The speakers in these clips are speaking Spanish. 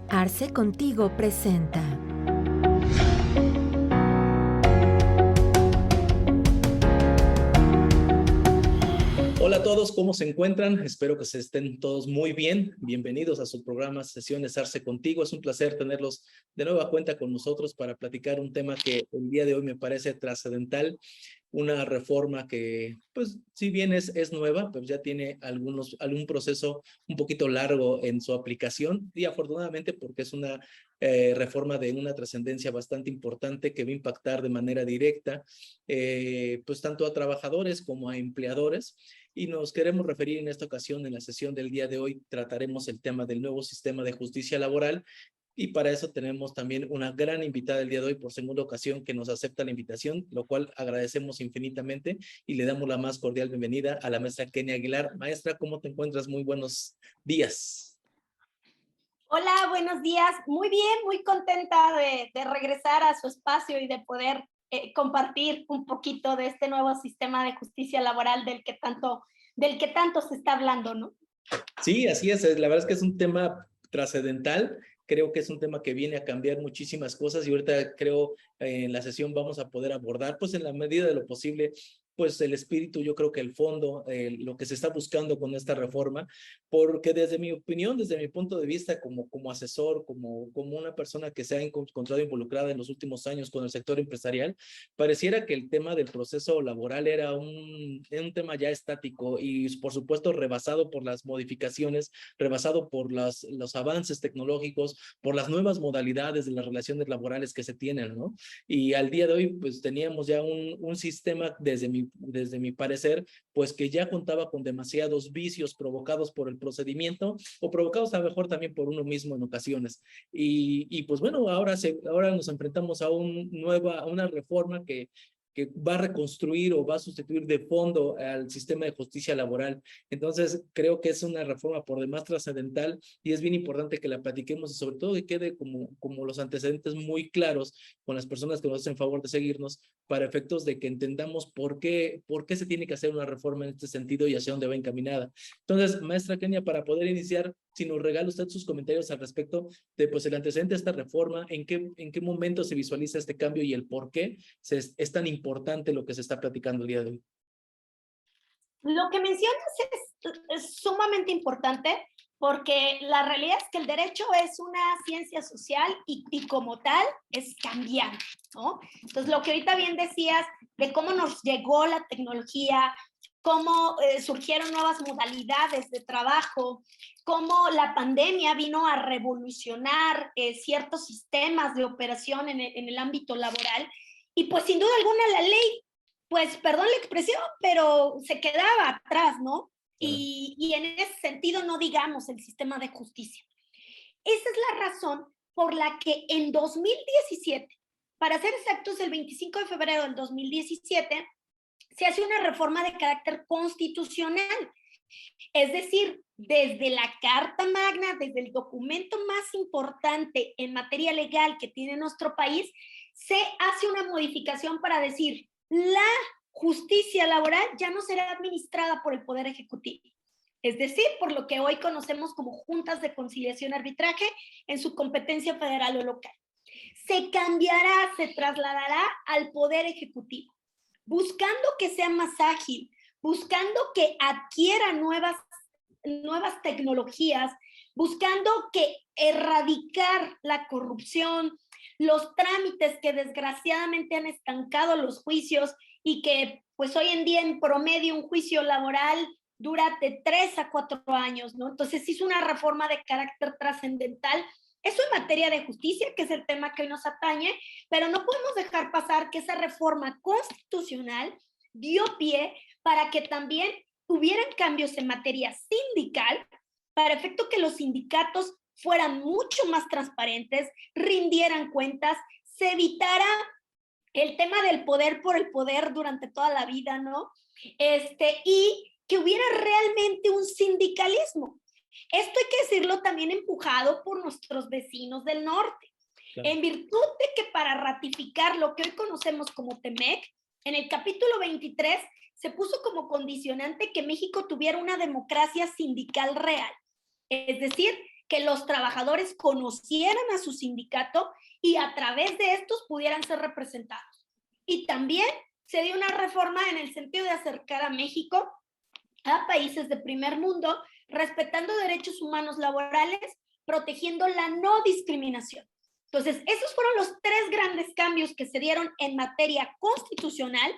Arce Contigo presenta. Hola a todos, ¿cómo se encuentran? Espero que se estén todos muy bien. Bienvenidos a su programa Sesiones Arce Contigo. Es un placer tenerlos de nueva cuenta con nosotros para platicar un tema que el día de hoy me parece trascendental. Una reforma que, pues, si bien es nueva, pues ya tiene algún proceso un poquito largo en su aplicación y afortunadamente porque es una reforma de una trascendencia bastante importante que va a impactar de manera directa, pues tanto a trabajadores como a empleadores. Y nos queremos referir en esta ocasión, en la sesión del día de hoy, trataremos el tema del nuevo sistema de justicia laboral. Y para eso tenemos también una gran invitada el día de hoy por segunda ocasión que nos acepta la invitación, lo cual agradecemos infinitamente y le damos la más cordial bienvenida a la maestra Kenia Aguilar. Maestra, ¿cómo te encuentras? Muy buenos días. Hola, buenos días. Muy bien, muy contenta de regresar a su espacio y de poder compartir un poquito de este nuevo sistema de justicia laboral del que tanto se está hablando, ¿no? Sí, así es. La verdad es que es un tema trascendental. Creo que es un tema que viene a cambiar muchísimas cosas y ahorita creo en la sesión vamos a poder abordar, pues en la medida de lo posible, pues el espíritu, yo creo que el fondo, lo que se está buscando con esta reforma, porque desde mi opinión, desde mi punto de vista como asesor, como una persona que se ha encontrado involucrada en los últimos años con el sector empresarial, pareciera que el tema del proceso laboral era un tema ya estático y por supuesto rebasado por las modificaciones, rebasado por los avances tecnológicos, por las nuevas modalidades de las relaciones laborales que se tienen, ¿no? Y al día de hoy, pues teníamos ya un sistema, desde mi parecer, pues que ya contaba con demasiados vicios provocados por el procedimiento o provocados a lo mejor también por uno mismo en ocasiones. Y pues bueno, ahora nos enfrentamos a una reforma que va a reconstruir o va a sustituir de fondo al sistema de justicia laboral. Entonces, creo que es una reforma por demás trascendental y es bien importante que la platiquemos y sobre todo que quede como los antecedentes muy claros con las personas que nos hacen favor de seguirnos para efectos de que entendamos por qué se tiene que hacer una reforma en este sentido y hacia dónde va encaminada. Entonces, maestra Kenia, para poder iniciar, si nos regala usted sus comentarios al respecto de pues, el antecedente de esta reforma, en qué momento se visualiza este cambio y el por qué es tan importante lo que se está platicando el día de hoy. Lo que mencionas es sumamente importante porque la realidad es que el derecho es una ciencia social y como tal es cambiante, ¿no? Entonces, lo que ahorita bien decías de cómo nos llegó la tecnología, cómo surgieron nuevas modalidades de trabajo, cómo la pandemia vino a revolucionar ciertos sistemas de operación en el ámbito laboral, y pues sin duda alguna la ley, pues perdón la expresión, pero se quedaba atrás, ¿no? Y en ese sentido no digamos el sistema de justicia. Esa es la razón por la que en 2017, para ser exactos, el 25 de febrero del 2017, se hace una reforma de carácter constitucional. Es decir, desde la Carta Magna, desde el documento más importante en materia legal que tiene nuestro país, se hace una modificación para decir, la justicia laboral ya no será administrada por el Poder Ejecutivo. Es decir, por lo que hoy conocemos como juntas de conciliación y arbitraje en su competencia federal o local. Se cambiará, se trasladará al Poder Ejecutivo, buscando que sea más ágil, buscando que adquiera nuevas tecnologías, buscando que erradicar la corrupción, los trámites que desgraciadamente han estancado los juicios y que pues hoy en día en promedio un juicio laboral dura de 3 a 4 años, ¿no? Entonces hizo una reforma de carácter trascendental. Eso en materia de justicia, que es el tema que hoy nos atañe, pero no podemos dejar pasar que esa reforma constitucional dio pie para que también hubieran cambios en materia sindical, para efecto que los sindicatos fueran mucho más transparentes, rindieran cuentas, se evitara el tema del poder por el poder durante toda la vida, ¿no? Y que hubiera realmente un sindicalismo. Esto hay que decirlo también empujado por nuestros vecinos del norte. Claro. En virtud de que para ratificar lo que hoy conocemos como TEMEC, en el capítulo 23 se puso como condicionante que México tuviera una democracia sindical real. Es decir, que los trabajadores conocieran a su sindicato y a través de estos pudieran ser representados. Y también se dio una reforma en el sentido de acercar a México a países de primer mundo, respetando derechos humanos laborales, protegiendo la no discriminación. Entonces, esos fueron los 3 grandes cambios que se dieron en materia constitucional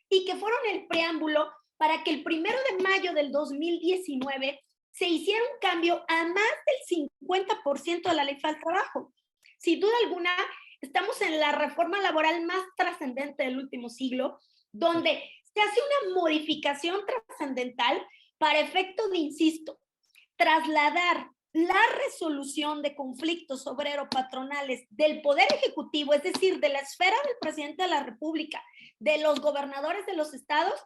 y que fueron el preámbulo para que el 1 de mayo del 2019 se hiciera un cambio a más del 50% de la ley del trabajo. Sin duda alguna, estamos en la reforma laboral más trascendente del último siglo, donde se hace una modificación trascendental para efecto de, insisto, trasladar la resolución de conflictos obrero-patronales del Poder Ejecutivo, es decir, de la esfera del presidente de la República, de los gobernadores de los estados,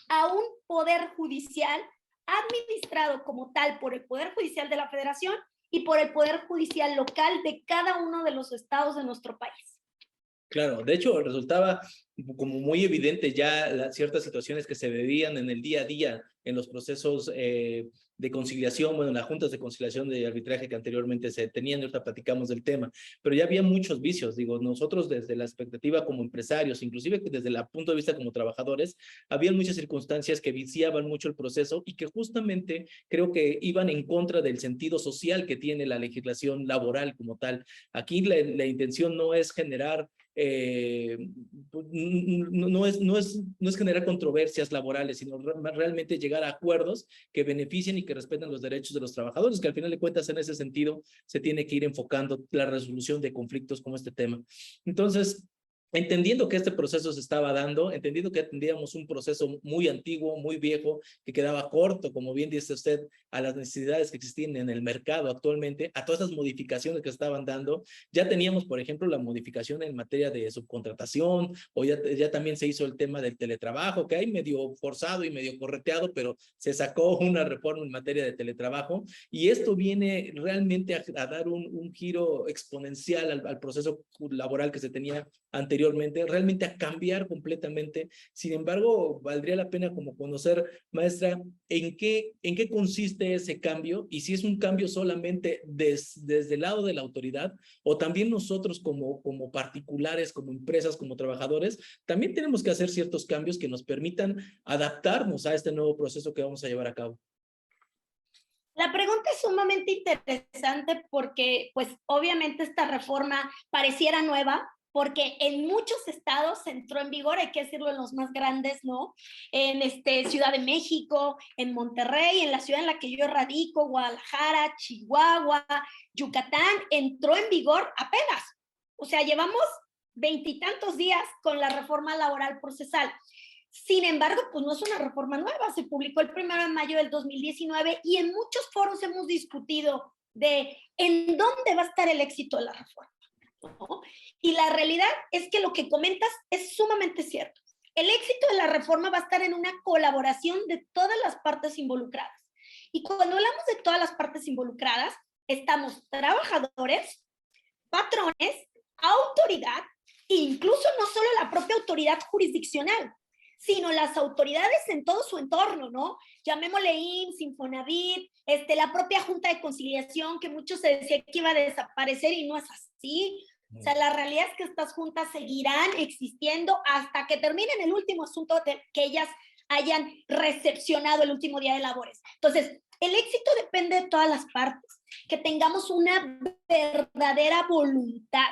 a un Poder Judicial administrado como tal por el Poder Judicial de la Federación y por el Poder Judicial local de cada uno de los estados de nuestro país. Claro, de hecho resultaba como muy evidente ya ciertas situaciones que se veían en el día a día en los procesos de conciliación, bueno, en las juntas de conciliación de arbitraje que anteriormente se tenían, y ahorita platicamos del tema, pero ya había muchos vicios, digo, nosotros desde la expectativa como empresarios, inclusive desde el punto de vista como trabajadores, había muchas circunstancias que viciaban mucho el proceso y que justamente creo que iban en contra del sentido social que tiene la legislación laboral como tal. Aquí la intención no es generar no es generar controversias laborales, sino realmente llegar a acuerdos que beneficien y que respeten los derechos de los trabajadores, que al final de cuentas en ese sentido se tiene que ir enfocando la resolución de conflictos como este tema. Entonces, entendiendo que este proceso se estaba dando, entendiendo que atendíamos un proceso muy antiguo, muy viejo, que quedaba corto, como bien dice usted, a las necesidades que existían en el mercado actualmente, a todas esas modificaciones que estaban dando, ya teníamos, por ejemplo, la modificación en materia de subcontratación, o ya también se hizo el tema del teletrabajo, que hay medio forzado y medio correteado, pero se sacó una reforma en materia de teletrabajo, y esto viene realmente a dar un giro exponencial al proceso laboral que se tenía anteriormente, realmente a cambiar completamente. Sin embargo, valdría la pena como conocer, maestra, en qué consiste ese cambio y si es un cambio solamente desde el lado de la autoridad o también nosotros como particulares, como empresas, como trabajadores, también tenemos que hacer ciertos cambios que nos permitan adaptarnos a este nuevo proceso que vamos a llevar a cabo. La pregunta es sumamente interesante porque, pues, obviamente esta reforma pareciera nueva, porque en muchos estados entró en vigor, hay que decirlo, en los más grandes, ¿no? En Ciudad de México, en Monterrey, en la ciudad en la que yo radico, Guadalajara, Chihuahua, Yucatán, entró en vigor apenas. O sea, llevamos 20 y tantos días con la reforma laboral procesal. Sin embargo, pues no es una reforma nueva, se publicó el 1 de mayo del 2019 y en muchos foros hemos discutido de en dónde va a estar el éxito de la reforma, ¿no? Y la realidad es que lo que comentas es sumamente cierto. El éxito de la reforma va a estar en una colaboración de todas las partes involucradas. Y cuando hablamos de todas las partes involucradas, estamos trabajadores, patrones, autoridad, e incluso no solo la propia autoridad jurisdiccional, sino las autoridades en todo su entorno, ¿no? Llamémosle IMSS, Infonavit, la propia Junta de Conciliación, que muchos se decía que iba a desaparecer y no es así. O sea, la realidad es que estas juntas seguirán existiendo hasta que terminen el último asunto que ellas hayan recepcionado el último día de labores. Entonces, el éxito depende de todas las partes, que tengamos una verdadera voluntad.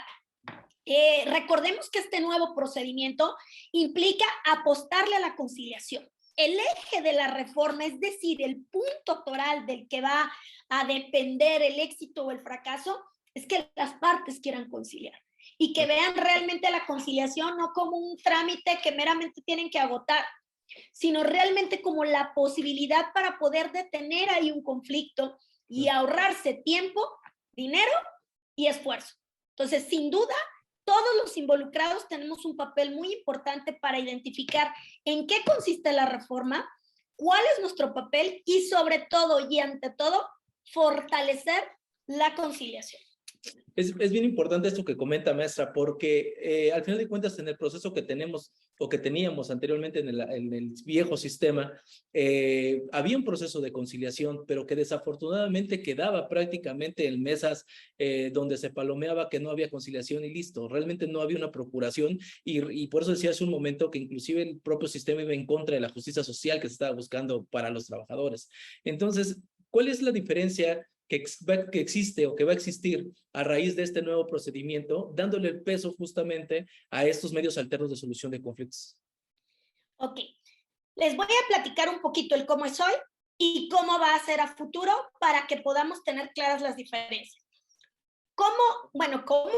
Recordemos que este nuevo procedimiento implica apostarle a la conciliación. El eje de la reforma, es decir, el punto toral del que va a depender el éxito o el fracaso, es que las partes quieran conciliar y que vean realmente la conciliación no como un trámite que meramente tienen que agotar, sino realmente como la posibilidad para poder detener ahí un conflicto y ahorrarse tiempo, dinero y esfuerzo. Entonces, sin duda, todos los involucrados tenemos un papel muy importante para identificar en qué consiste la reforma, cuál es nuestro papel y sobre todo y ante todo, fortalecer la conciliación. Es bien importante esto que comenta, maestra, porque al final de cuentas en el proceso que tenemos o que teníamos anteriormente en el viejo sistema, había un proceso de conciliación, pero que desafortunadamente quedaba prácticamente en mesas donde se palomeaba que no había conciliación y listo. Realmente no había una procuración y por eso decía hace un momento que inclusive el propio sistema iba en contra de la justicia social que se estaba buscando para los trabajadores. Entonces, ¿cuál es la diferencia que existe o que va a existir a raíz de este nuevo procedimiento, dándole el peso justamente a estos medios alternos de solución de conflictos? Ok, les voy a platicar un poquito el cómo es hoy y cómo va a ser a futuro para que podamos tener claras las diferencias. Bueno, cómo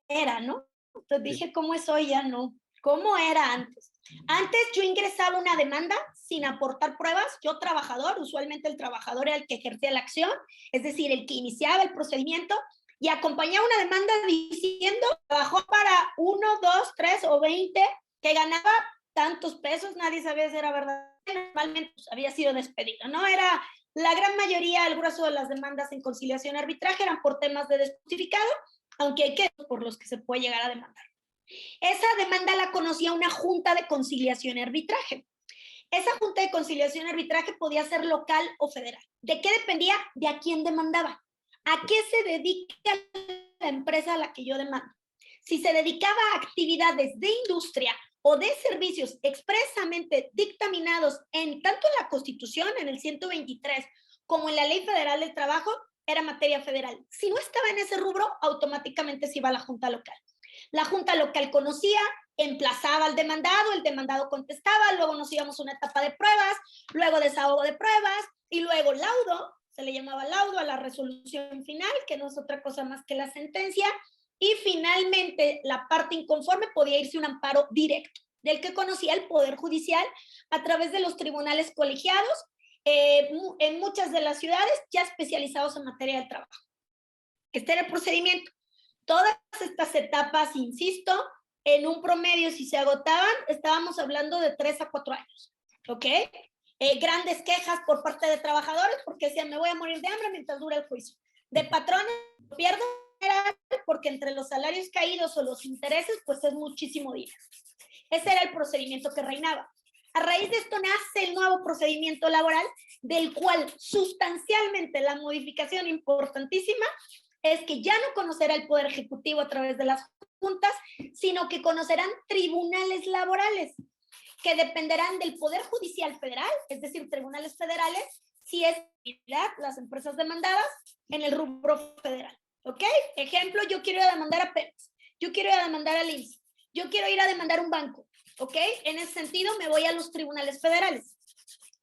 era, ¿no? Entonces dije cómo es hoy, ya no. ¿Cómo era antes? Antes yo ingresaba una demanda sin aportar pruebas, yo trabajador, usualmente el trabajador era el que ejercía la acción, es decir, el que iniciaba el procedimiento y acompañaba una demanda diciendo, trabajó para 1, 2, 3 o 20, que ganaba tantos pesos, nadie sabía si era verdad, normalmente pues, había sido despedido, ¿no? Era la gran mayoría, el grueso de las demandas en conciliación y arbitraje eran por temas de desjustificado, aunque hay que por los que se puede llegar a demandar. Esa demanda la conocía una junta de conciliación y arbitraje. Esa junta de conciliación y arbitraje podía ser local o federal. ¿De qué dependía? De a quién demandaba. ¿A qué se dedica la empresa a la que yo demando? Si se dedicaba a actividades de industria o de servicios expresamente dictaminados en tanto en la Constitución, en el 123, como en la Ley Federal del Trabajo, era materia federal. Si no estaba en ese rubro, automáticamente se iba a la junta local. La junta local conocía, emplazaba al demandado, el demandado contestaba, luego nos íbamos a una etapa de pruebas, luego desahogo de pruebas y luego laudo, se le llamaba laudo a la resolución final, que no es otra cosa más que la sentencia, y finalmente la parte inconforme podía irse a un amparo directo, del que conocía el Poder Judicial a través de los tribunales colegiados, en muchas de las ciudades ya especializados en materia de trabajo. Este era el procedimiento. Todas estas etapas, insisto, en un promedio, si se agotaban, estábamos hablando de 3 a 4 años, ¿ok? Grandes quejas por parte de trabajadores porque decían, me voy a morir de hambre mientras dura el juicio. De patrones, pierdo porque entre los salarios caídos o los intereses, pues es muchísimo dinero. Ese era el procedimiento que reinaba. A raíz de esto nace el nuevo procedimiento laboral, del cual sustancialmente la modificación importantísima es que ya no conocerá el Poder Ejecutivo a través de las juntas, sino que conocerán tribunales laborales, que dependerán del Poder Judicial Federal, es decir, tribunales federales, si es las empresas demandadas en el rubro federal. ¿Ok? Ejemplo, yo quiero ir a demandar a Pemex, yo quiero ir a demandar al INSS, yo quiero ir a demandar un banco. ¿Ok? En ese sentido, me voy a los tribunales federales.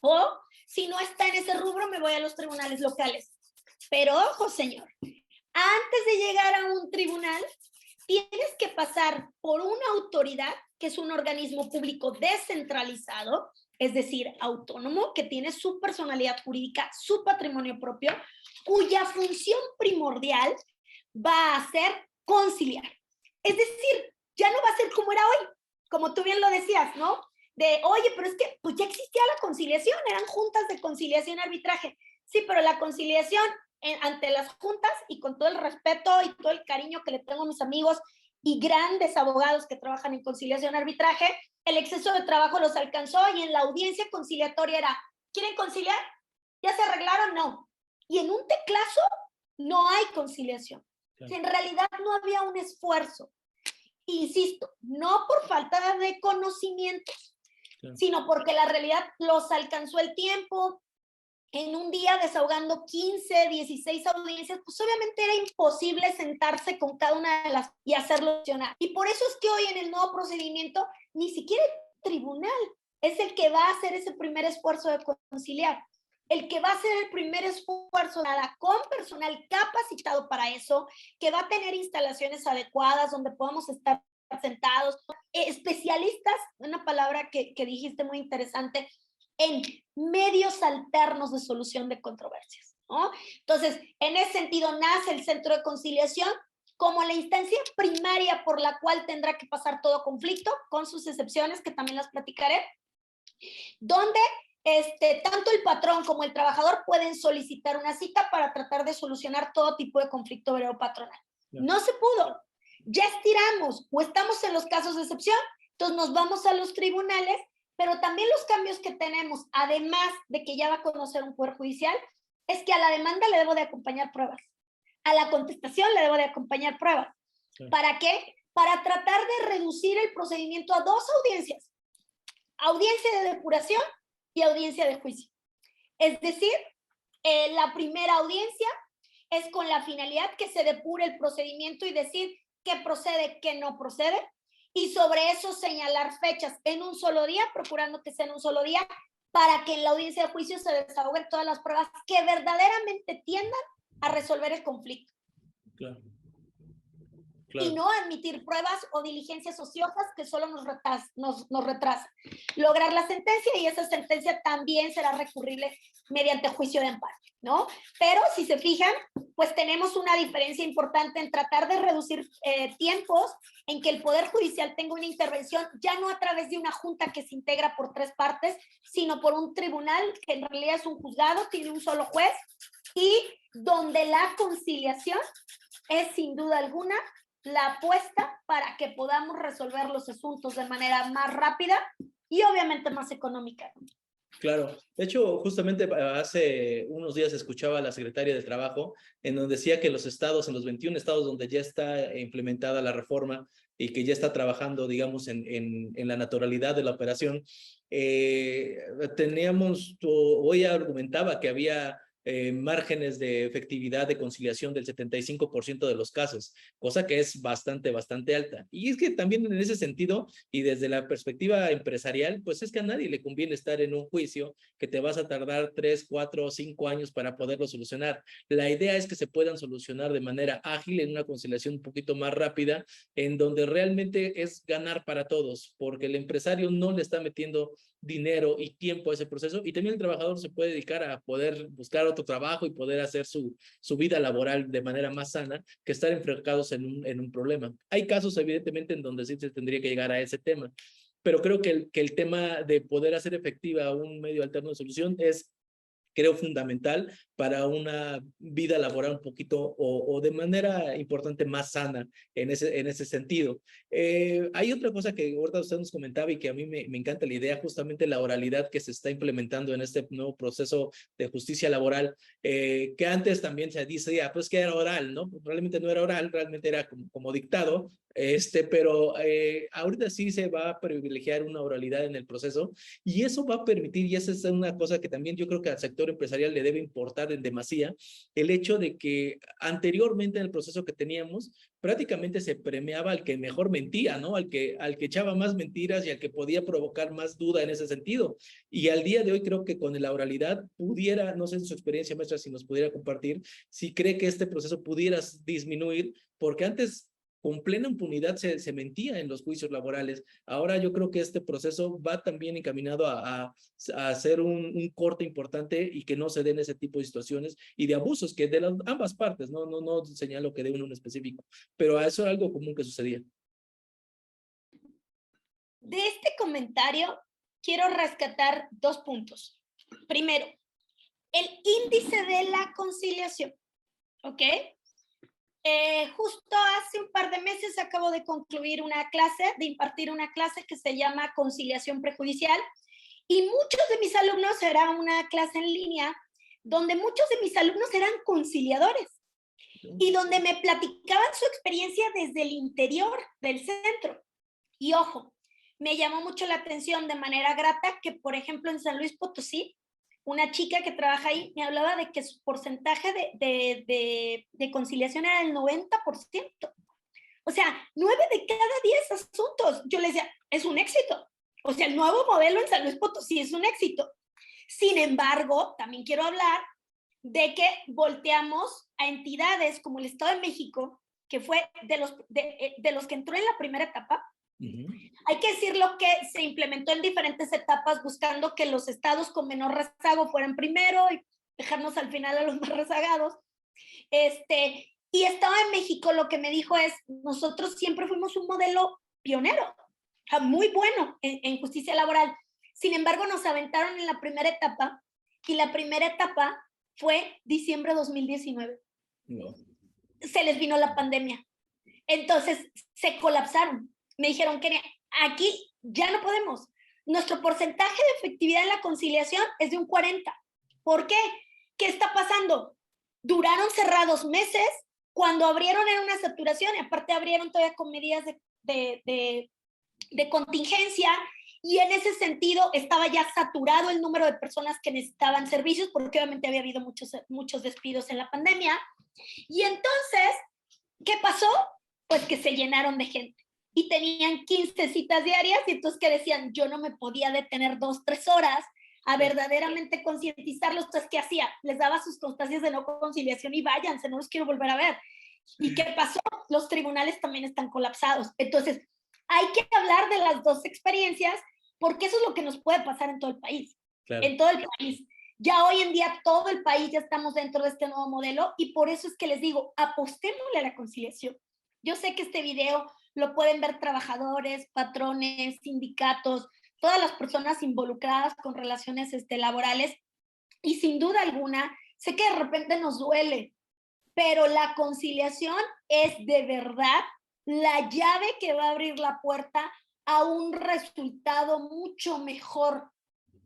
O, si no está en ese rubro, me voy a los tribunales locales. Pero ojo, señor, antes de llegar a un tribunal, tienes que pasar por una autoridad, que es un organismo público descentralizado, es decir, autónomo, que tiene su personalidad jurídica, su patrimonio propio, cuya función primordial va a ser conciliar. Es decir, ya no va a ser como era hoy, como tú bien lo decías, ¿no? De, oye, pero es que pues ya existía la conciliación, eran juntas de conciliación y arbitraje. Sí, pero la conciliación ante las juntas, y con todo el respeto y todo el cariño que le tengo a mis amigos y grandes abogados que trabajan en conciliación y arbitraje, el exceso de trabajo los alcanzó y en la audiencia conciliatoria era, ¿quieren conciliar? ¿Ya se arreglaron? No. Y en un teclazo no hay conciliación. Claro. En realidad no había un esfuerzo. Insisto, no por falta de conocimientos, claro, sino porque la realidad los alcanzó el tiempo. En un día desahogando 15, 16 audiencias, pues obviamente era imposible sentarse con cada una de las y hacerlo funcionar. Y por eso es que hoy en el nuevo procedimiento ni siquiera el tribunal es el que va a hacer ese primer esfuerzo de conciliar. El que va a hacer el primer esfuerzo con personal capacitado para eso, que va a tener instalaciones adecuadas donde podamos estar sentados, especialistas, una palabra que dijiste muy interesante, en medios alternos de solución de controversias, ¿no? Entonces, en ese sentido nace el Centro de Conciliación como la instancia primaria por la cual tendrá que pasar todo conflicto, con sus excepciones que también las platicaré, donde tanto el patrón como el trabajador pueden solicitar una cita para tratar de solucionar todo tipo de conflicto obrero-patronal. No se pudo. Ya estiramos o estamos en los casos de excepción, entonces nos vamos a los tribunales, pero también los cambios que tenemos, además de que ya va a conocer un poder judicial, es que a la demanda le debo de acompañar pruebas. A la contestación le debo de acompañar pruebas. Sí. ¿Para qué? Para tratar de reducir el procedimiento a 2 audiencias. Audiencia de depuración y audiencia de juicio. Es decir, la primera audiencia es con la finalidad que se depure el procedimiento y decir qué procede, qué no procede, y sobre eso señalar fechas en un solo día, procurando que sea en un solo día, para que en la audiencia de juicio se desahoguen todas las pruebas que verdaderamente tiendan a resolver el conflicto. Claro. Y no admitir pruebas o diligencias ociosas que solo nos retrasan. Lograr la sentencia, y esa sentencia también será recurrible mediante juicio de amparo, ¿no? Pero si se fijan, pues tenemos una diferencia importante en tratar de reducir tiempos, en que el Poder Judicial tenga una intervención ya no a través de una junta que se integra por 3 partes, sino por un tribunal que en realidad es un juzgado, tiene un solo juez, y donde la conciliación es sin duda alguna la apuesta para que podamos resolver los asuntos de manera más rápida y obviamente más económica. Claro, de hecho, justamente hace unos días escuchaba a la secretaria de Trabajo, en donde decía que los estados, en los 21 estados donde ya está implementada la reforma y que ya está trabajando, digamos, en la naturalidad de la operación, hoy argumentaba que había márgenes de efectividad de conciliación del 75% de los casos, cosa que es bastante alta. Y es que también en ese sentido, y desde la perspectiva empresarial, pues es que a nadie le conviene estar en un juicio que te vas a tardar 3, 4 o 5 años para poderlo solucionar. La idea es que se puedan solucionar de manera ágil, en una conciliación un poquito más rápida, en donde realmente es ganar para todos, porque el empresario no le está metiendo dinero y tiempo a ese proceso, y también el trabajador se puede dedicar a poder buscar otro trabajo y poder hacer su vida laboral de manera más sana que estar enfrascados en un problema. Hay casos evidentemente en donde sí se tendría que llegar a ese tema, pero creo que el tema de poder hacer efectiva un medio alterno de solución es, creo, fundamental para una vida laboral un poquito o de manera importante más sana en ese sentido. Hay otra cosa que ahorita usted nos comentaba y que a mí me encanta la idea, justamente la oralidad que se está implementando en este nuevo proceso de justicia laboral, que antes también se dice, pues que era oral, ¿no? Realmente no era oral, realmente era como dictado, pero ahorita sí se va a privilegiar una oralidad en el proceso, y eso va a permitir, y esa es una cosa que también yo creo que al sector empresarial le debe importar en demasía, el hecho de que anteriormente en el proceso que teníamos, prácticamente se premiaba al que mejor mentía, ¿no? Al que echaba más mentiras y al que podía provocar más duda en ese sentido. Y al día de hoy creo que con la oralidad pudiera, no sé en su experiencia, maestra, si nos pudiera compartir, si cree que este proceso pudiera disminuir, porque antes con plena impunidad se mentía en los juicios laborales. Ahora yo creo que este proceso va también encaminado a hacer un corte importante y que no se den ese tipo de situaciones y de abusos que de ambas partes, no señalo que de uno en específico, pero eso era algo común que sucedía. De este comentario quiero rescatar 2 puntos. Primero, el índice de la conciliación, ¿ok? Justo hace un par de meses acabo de concluir impartir una clase que se llama Conciliación Prejudicial, y muchos de mis alumnos, era una clase en línea, donde muchos de mis alumnos eran conciliadores, y donde me platicaban su experiencia desde el interior del centro. Y ojo, me llamó mucho la atención de manera grata que, por ejemplo, en San Luis Potosí, una chica que trabaja ahí me hablaba de que su porcentaje de conciliación era el 90%. O sea, 9 de cada 10 asuntos. Yo le decía, es un éxito. O sea, el nuevo modelo en San Luis Potosí es un éxito. Sin embargo, también quiero hablar de que volteamos a entidades como el Estado de México, que fue de los que entró en la primera etapa. Hay que decirlo que se implementó en diferentes etapas buscando que los estados con menor rezago fueran primero y dejarnos al final a los más rezagados. Y Estado de México lo que me dijo es, nosotros siempre fuimos un modelo pionero, muy bueno en justicia laboral. Sin embargo, nos aventaron en la primera etapa y la primera etapa fue diciembre de 2019. No. Se les vino la pandemia. Entonces, se colapsaron. Me dijeron que aquí ya no podemos. Nuestro porcentaje de efectividad en la conciliación es de un 40%. ¿Por qué? ¿Qué está pasando? Duraron cerrados meses, cuando abrieron era una saturación y aparte abrieron todavía con medidas de contingencia y en ese sentido estaba ya saturado el número de personas que necesitaban servicios porque obviamente había habido muchos despidos en la pandemia. Y entonces, ¿qué pasó? Pues que se llenaron de gente y tenían 15 citas diarias y entonces que decían, yo no me podía detener 2-3 horas a verdaderamente concientizarlos. Entonces, ¿qué hacía? Les daba sus constancias de no conciliación y váyanse, no los quiero volver a ver. ¿Y qué pasó? Los tribunales también están colapsados. Entonces, hay que hablar de las dos experiencias porque eso es lo que nos puede pasar en todo el país. Claro. En todo el país. Ya hoy en día todo el país ya estamos dentro de este nuevo modelo y por eso es que les digo, apostémosle a la conciliación. Yo sé que este video lo pueden ver trabajadores, patrones, sindicatos, todas las personas involucradas con relaciones laborales y sin duda alguna, sé que de repente nos duele, pero la conciliación es de verdad la llave que va a abrir la puerta a un resultado mucho mejor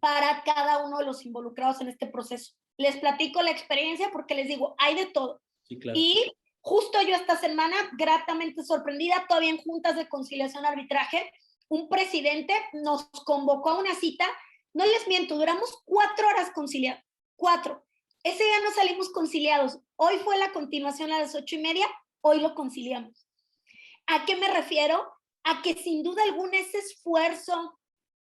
para cada uno de los involucrados en este proceso. Les platico la experiencia porque les digo, hay de todo. Sí, claro. Y justo yo esta semana, gratamente sorprendida, todavía en juntas de conciliación arbitraje, un presidente nos convocó a una cita, no les miento, duramos 4 horas conciliando, 4. Ese día no salimos conciliados, hoy fue la continuación a las 8:30, hoy lo conciliamos. ¿A qué me refiero? A que sin duda alguna ese esfuerzo,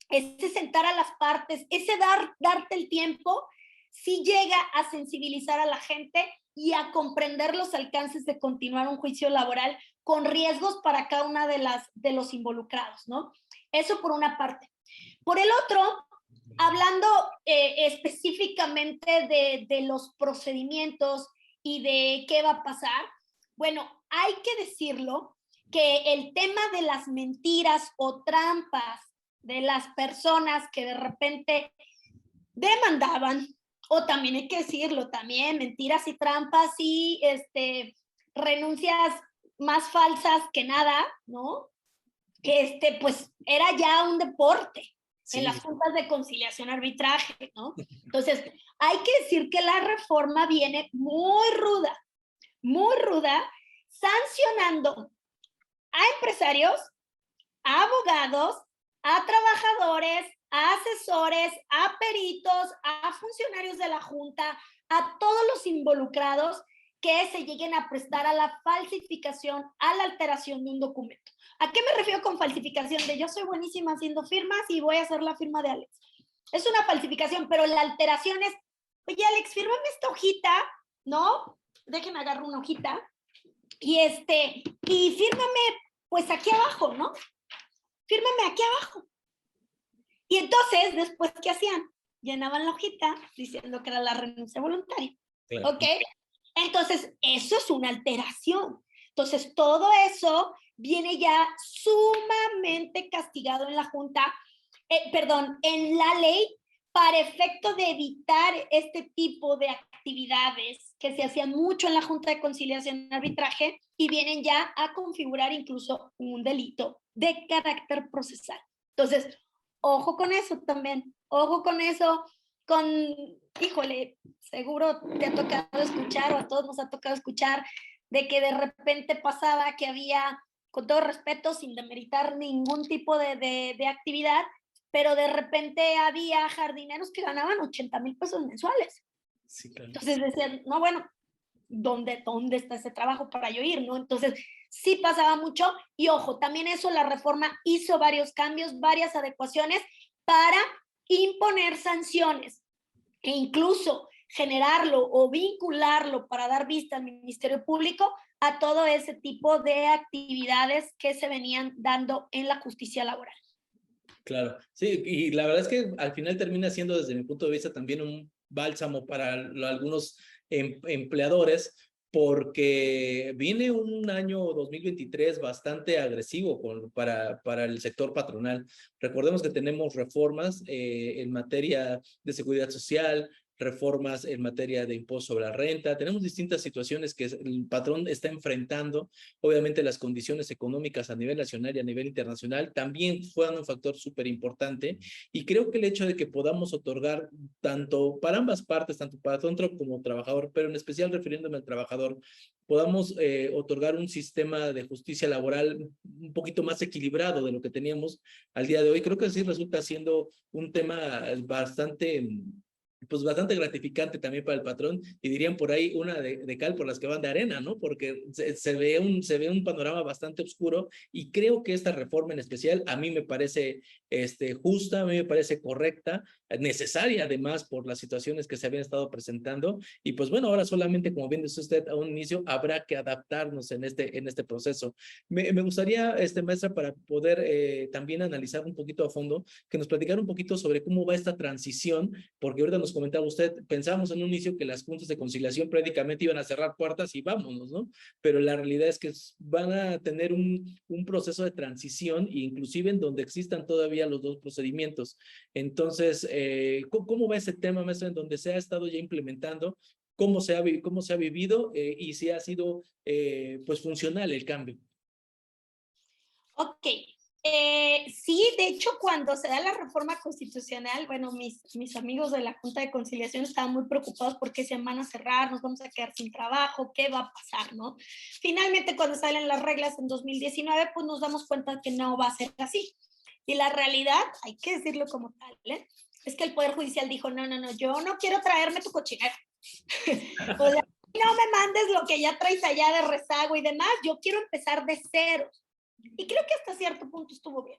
ese sentar a las partes, ese darte el tiempo, sí llega a sensibilizar a la gente y a comprender los alcances de continuar un juicio laboral con riesgos para cada una de los involucrados, ¿no? Eso por una parte. Por el otro, hablando específicamente de los procedimientos y de qué va a pasar, bueno, hay que decirlo que el tema de las mentiras o trampas de las personas que de repente demandaban, o también hay que decirlo, también mentiras y trampas y renuncias más falsas que nada, ¿no? Pues era ya un deporte en las juntas de conciliación arbitraje, ¿no? Entonces, hay que decir que la reforma viene muy ruda, sancionando a empresarios, a abogados, a trabajadores, a asesores, a peritos, a funcionarios de la Junta, a todos los involucrados que se lleguen a prestar a la falsificación, a la alteración de un documento. ¿A qué me refiero con falsificación? De yo soy buenísima haciendo firmas y voy a hacer la firma de Alex. Es una falsificación, pero la alteración es, oye Alex, fírmame esta hojita, ¿no? Déjeme agarrar una hojita y fírmame pues aquí abajo, ¿no? Fírmame aquí abajo. Y entonces, después, ¿qué hacían? Llenaban la hojita diciendo que era la renuncia voluntaria. Claro. ¿Ok? Entonces, eso es una alteración. Entonces, todo eso viene ya sumamente castigado en la Junta, en la ley, para efecto de evitar este tipo de actividades que se hacían mucho en la Junta de Conciliación y Arbitraje y vienen ya a configurar incluso un delito de carácter procesal. Entonces, ojo con eso también, ojo con eso, híjole, seguro te ha tocado escuchar o a todos nos ha tocado escuchar de que de repente pasaba que había, con todo respeto, sin demeritar ningún tipo de actividad, pero de repente había jardineros que ganaban 80,000 pesos mensuales. Sí, claro. Entonces decían, no, bueno, ¿dónde está ese trabajo para yo ir, no? Entonces, sí pasaba mucho y ojo, también eso la reforma hizo varios cambios, varias adecuaciones para imponer sanciones e incluso generarlo o vincularlo para dar vista al Ministerio Público a todo ese tipo de actividades que se venían dando en la justicia laboral. Claro, sí, y la verdad es que al final termina siendo desde mi punto de vista también un bálsamo para algunos empleadores, porque viene un año 2023 bastante agresivo para el sector patronal. Recordemos que tenemos reformas en materia de seguridad social, reformas en materia de impuesto sobre la renta. Tenemos distintas situaciones que el patrón está enfrentando. Obviamente las condiciones económicas a nivel nacional y a nivel internacional también juegan un factor súper importante, y creo que el hecho de que podamos otorgar tanto para ambas partes, tanto para patrón como trabajador, pero en especial refiriéndome al trabajador, podamos otorgar un sistema de justicia laboral un poquito más equilibrado de lo que teníamos al día de hoy, creo que sí resulta siendo un tema bastante bastante gratificante también para el patrón, y dirían por ahí una de cal por las que van de arena, ¿no? Porque se ve un panorama bastante oscuro, y creo que esta reforma en especial a mí me parece justa, a mí me parece correcta, necesaria además por las situaciones que se habían estado presentando, y pues bueno, ahora solamente, como bien dice usted a un inicio, habrá que adaptarnos en este proceso. Me gustaría, maestra, para poder también analizar un poquito a fondo, que nos platicara un poquito sobre cómo va esta transición, porque ahorita nos comentaba usted, pensábamos en un inicio que las juntas de conciliación prácticamente iban a cerrar puertas y vámonos, ¿no? Pero la realidad es que van a tener un proceso de transición, inclusive en donde existan todavía los dos procedimientos. Entonces, ¿cómo va ese tema, maestro, en donde se ha estado ya implementando? ¿Cómo se ha vivido y si ha sido pues funcional el cambio? Ok. Sí, de hecho, cuando se da la reforma constitucional, bueno, mis amigos de la Junta de Conciliación estaban muy preocupados porque se van a cerrar, nos vamos a quedar sin trabajo, ¿qué va a pasar, no? Finalmente, cuando salen las reglas en 2019, pues nos damos cuenta que no va a ser así. Y la realidad, hay que decirlo como tal, es que el Poder Judicial dijo, no, yo no quiero traerme tu cochinero. O sea, no me mandes lo que ya traes allá de rezago y demás, yo quiero empezar de cero. Y creo que hasta cierto punto estuvo bien,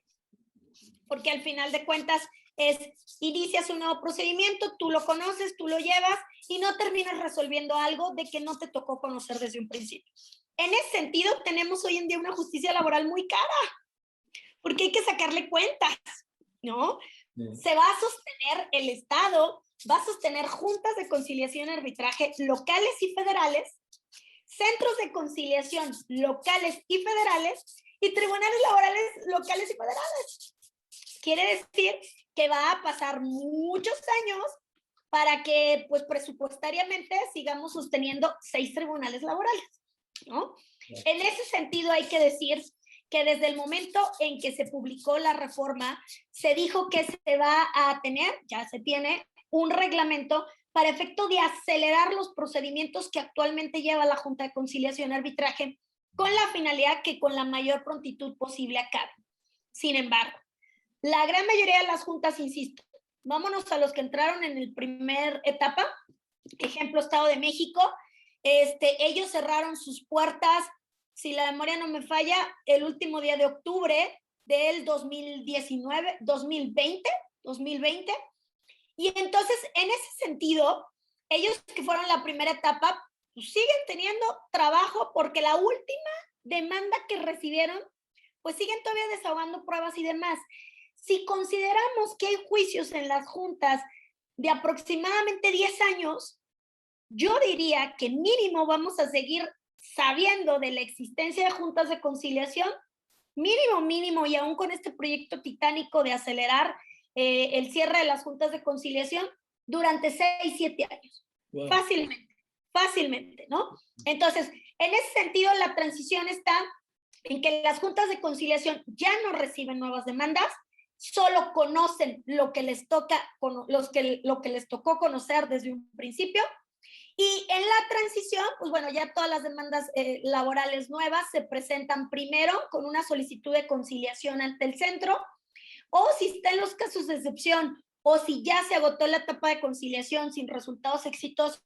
porque al final de cuentas inicias un nuevo procedimiento, tú lo conoces, tú lo llevas y no terminas resolviendo algo de que no te tocó conocer desde un principio. En ese sentido, tenemos hoy en día una justicia laboral muy cara, porque hay que sacarle cuentas, ¿no? Sí. Se va a sostener el Estado, va a sostener juntas de conciliación y arbitraje locales y federales, centros de conciliación locales y federales, y tribunales laborales locales y federales. Quiere decir que va a pasar muchos años para que, pues, presupuestariamente sigamos sosteniendo 6 tribunales laborales, ¿no? En ese sentido, hay que decir que desde el momento en que se publicó la reforma, se dijo que se va a tener, ya se tiene, un reglamento para efecto de acelerar los procedimientos que actualmente lleva la Junta de Conciliación y Arbitraje, con la finalidad que con la mayor prontitud posible acabe. Sin embargo, la gran mayoría de las juntas, insisto, vámonos a los que entraron en el primer etapa, ejemplo, Estado de México, ellos cerraron sus puertas, si la memoria no me falla, el último día de octubre del 2019, 2020, y entonces, en ese sentido, ellos que fueron la primera etapa, pues siguen teniendo trabajo porque la última demanda que recibieron, pues siguen todavía desahogando pruebas y demás. Si consideramos que hay juicios en las juntas de aproximadamente 10 años, yo diría que mínimo vamos a seguir sabiendo de la existencia de juntas de conciliación, mínimo, y aún con este proyecto titánico de acelerar el cierre de las juntas de conciliación durante 6-7 años. Wow. Fácilmente, ¿no? Entonces, en ese sentido, la transición está en que las juntas de conciliación ya no reciben nuevas demandas, solo conocen lo que les toca, lo que les tocó conocer desde un principio. Y en la transición, pues bueno, ya todas las demandas laborales nuevas se presentan primero con una solicitud de conciliación ante el centro, o si está en los casos de excepción, o si ya se agotó la etapa de conciliación sin resultados exitosos,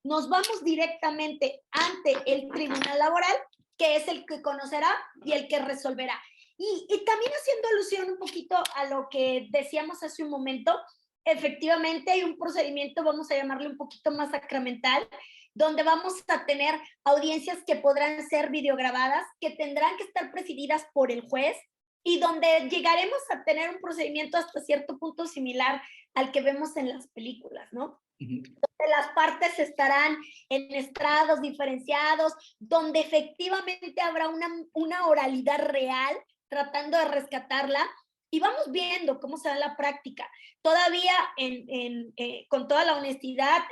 nos vamos directamente ante el tribunal laboral, que es el que conocerá y el que resolverá. Y también haciendo alusión un poquito a lo que decíamos hace un momento, efectivamente hay un procedimiento, vamos a llamarle un poquito más sacramental, donde vamos a tener audiencias que podrán ser videograbadas, que tendrán que estar presididas por el juez, y donde llegaremos a tener un procedimiento hasta cierto punto similar al que vemos en las películas, ¿no? Donde las partes estarán en estrados diferenciados, donde efectivamente habrá una oralidad real, tratando de rescatarla, y vamos viendo cómo se da en la práctica. Todavía, con toda la honestidad,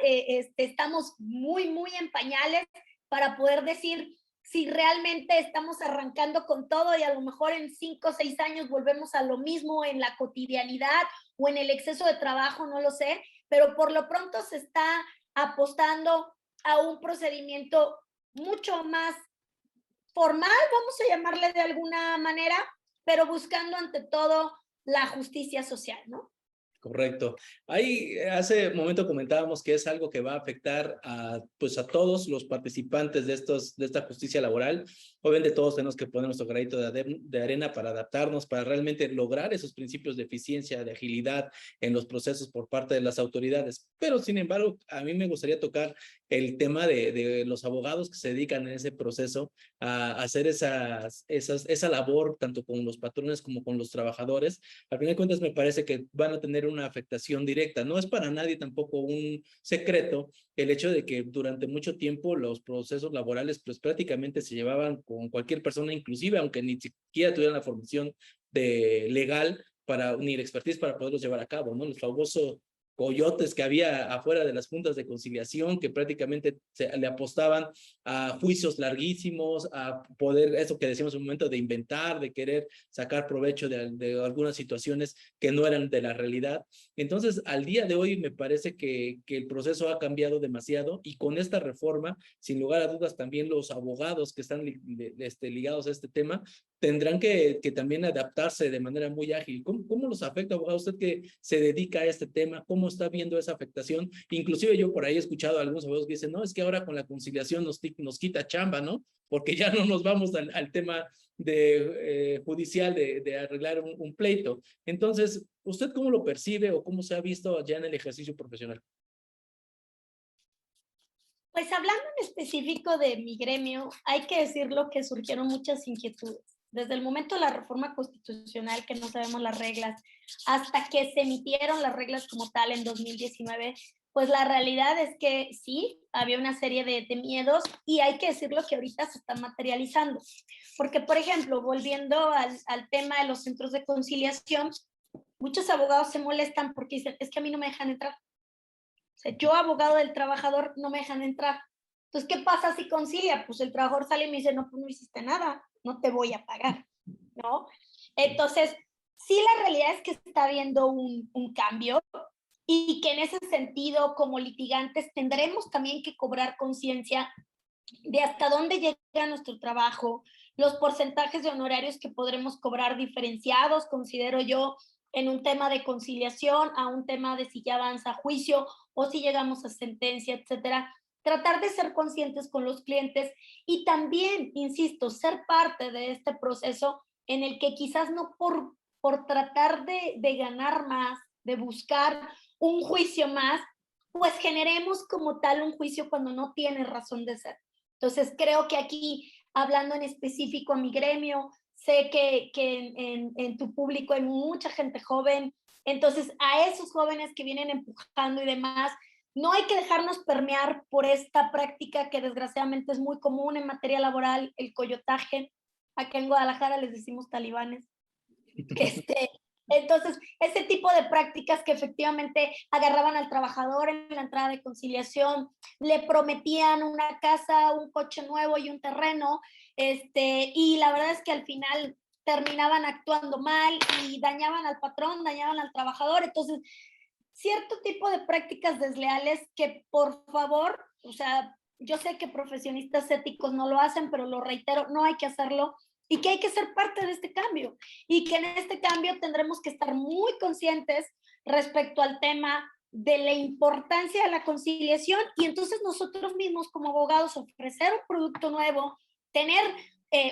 estamos muy, muy en pañales para poder decir si realmente estamos arrancando con todo y a lo mejor en 5 o 6 años volvemos a lo mismo en la cotidianidad o en el exceso de trabajo, no lo sé, pero por lo pronto se está apostando a un procedimiento mucho más formal, vamos a llamarle de alguna manera, pero buscando ante todo la justicia social, ¿no? Correcto. Ahí hace un momento comentábamos que es algo que va a afectar a, pues a todos los participantes de esta justicia laboral. Obviamente todos tenemos que poner nuestro granito de arena para adaptarnos, para realmente lograr esos principios de eficiencia, de agilidad en los procesos por parte de las autoridades. Pero sin embargo, a mí me gustaría tocar el tema de los abogados que se dedican en ese proceso a hacer esa labor tanto con los patrones como con los trabajadores. Al final de cuentas me parece que van a tener una afectación directa. No es para nadie tampoco un secreto el hecho de que durante mucho tiempo los procesos laborales pues prácticamente se llevaban con cualquier persona, inclusive aunque ni siquiera tuvieran la formación legal ni la expertise para poderlos llevar a cabo, ¿no? Los famosos coyotes que había afuera de las juntas de conciliación que prácticamente le apostaban a juicios larguísimos, a poder, eso que decíamos un momento, de inventar, de querer sacar provecho de algunas situaciones que no eran de la realidad. Entonces, al día de hoy me parece que el proceso ha cambiado demasiado y con esta reforma, sin lugar a dudas, también los abogados que están ligados a este tema tendrán que también adaptarse de manera muy ágil. ¿Cómo los afecta, abogado, usted que se dedica a este tema? ¿Cómo está viendo esa afectación? Inclusive yo por ahí he escuchado a algunos abogados que dicen, no, es que ahora con la conciliación nos quita chamba, ¿no? Porque ya no nos vamos al tema judicial de arreglar un pleito. Entonces, ¿usted cómo lo percibe o cómo se ha visto ya en el ejercicio profesional? Pues hablando en específico de mi gremio, hay que decirlo que surgieron muchas inquietudes. Desde el momento de la reforma constitucional, que no sabemos las reglas, hasta que se emitieron las reglas como tal en 2019, pues la realidad es que sí, había una serie de miedos y hay que decirlo que ahorita se están materializando. Porque, por ejemplo, volviendo al tema de los centros de conciliación, muchos abogados se molestan porque dicen, es que a mí no me dejan entrar. O sea, yo, abogado del trabajador, no me dejan entrar. Entonces, ¿qué pasa si concilia? Pues el trabajador sale y me dice, no, pues no hiciste nada, no te voy a pagar, ¿no? Entonces, sí, la realidad es que está habiendo un cambio y que en ese sentido, como litigantes, tendremos también que cobrar conciencia de hasta dónde llega nuestro trabajo, los porcentajes de honorarios que podremos cobrar diferenciados, considero yo, en un tema de conciliación, a un tema de si ya avanza a juicio o si llegamos a sentencia, etcétera. Tratar de ser conscientes con los clientes y también, insisto, ser parte de este proceso en el que quizás no por tratar de ganar más, de buscar un juicio más, pues generemos como tal un juicio cuando no tiene razón de ser. Entonces, creo que aquí, hablando en específico a mi gremio, sé que en tu público hay mucha gente joven, entonces a esos jóvenes que vienen empujando y demás, no hay que dejarnos permear por esta práctica que desgraciadamente es muy común en materia laboral, el coyotaje. Acá en Guadalajara les decimos talibanes. Entonces, ese tipo de prácticas que efectivamente agarraban al trabajador en la entrada de conciliación, le prometían una casa, un coche nuevo y un terreno, y la verdad es que al final terminaban actuando mal y dañaban al patrón, dañaban al trabajador. Entonces, cierto tipo de prácticas desleales que, por favor, o sea, yo sé que profesionistas éticos no lo hacen, pero lo reitero, no hay que hacerlo y que hay que ser parte de este cambio y que en este cambio tendremos que estar muy conscientes respecto al tema de la importancia de la conciliación y entonces nosotros mismos como abogados ofrecer un producto nuevo, tener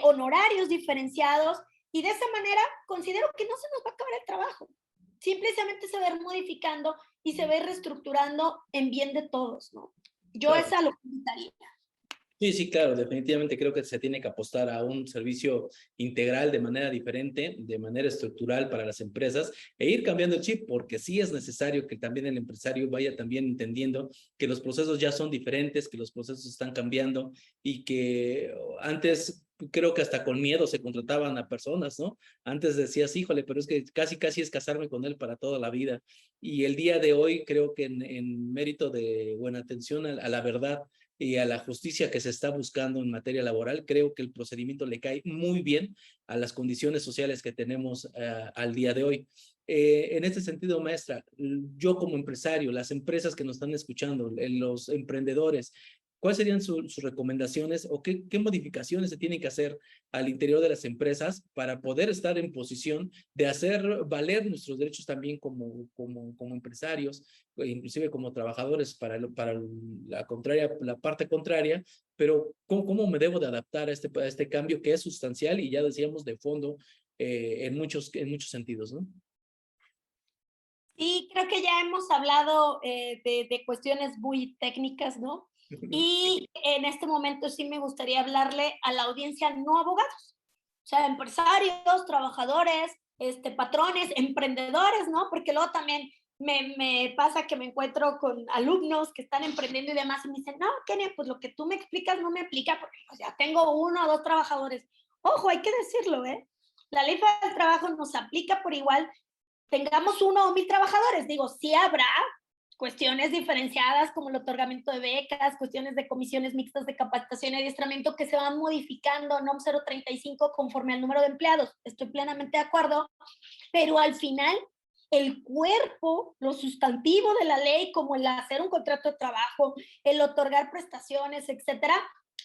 honorarios diferenciados y de esa manera considero que no se nos va a acabar el trabajo. Simplemente se va a ir modificando y se va a ir reestructurando en bien de todos, ¿no? Yo Claro. esa lo comentaría. Sí, sí, claro, definitivamente creo que se tiene que apostar a un servicio integral de manera diferente, de manera estructural para las empresas e ir cambiando el chip, porque sí es necesario que también el empresario vaya también entendiendo que los procesos ya son diferentes, que los procesos están cambiando y que antes creo que hasta con miedo se contrataban a personas, ¿no? Antes decías, híjole, pero es que casi es casarme con él para toda la vida. Y el día de hoy creo que en mérito de buena atención a la verdad y a la justicia que se está buscando en materia laboral, creo que el procedimiento le cae muy bien a las condiciones sociales que tenemos al día de hoy. En este sentido, maestra, yo como empresario, las empresas que nos están escuchando, los emprendedores, ¿cuáles serían sus recomendaciones o qué modificaciones se tienen que hacer al interior de las empresas para poder estar en posición de hacer valer nuestros derechos también como empresarios, inclusive como trabajadores para la parte contraria, pero ¿cómo me debo de adaptar a este cambio que es sustancial y ya decíamos de fondo en muchos sentidos, ¿no? Y creo que ya hemos hablado de cuestiones muy técnicas, ¿no? Y en este momento sí me gustaría hablarle a la audiencia no abogados, o sea, empresarios, trabajadores, patrones, emprendedores, ¿no? Porque luego también me pasa que me encuentro con alumnos que están emprendiendo y demás y me dicen, no, Kenia, pues lo que tú me explicas no me aplica porque pues, ya tengo 1 o 2 trabajadores. Ojo, hay que decirlo, ¿eh? La ley del trabajo nos aplica por igual, tengamos 1 o 1000 trabajadores. Digo, sí habrá cuestiones diferenciadas como el otorgamiento de becas, cuestiones de comisiones mixtas de capacitación y adiestramiento que se van modificando, NOM 035 conforme al número de empleados. Estoy plenamente de acuerdo, pero al final el cuerpo, lo sustantivo de la ley, como el hacer un contrato de trabajo, el otorgar prestaciones, etcétera,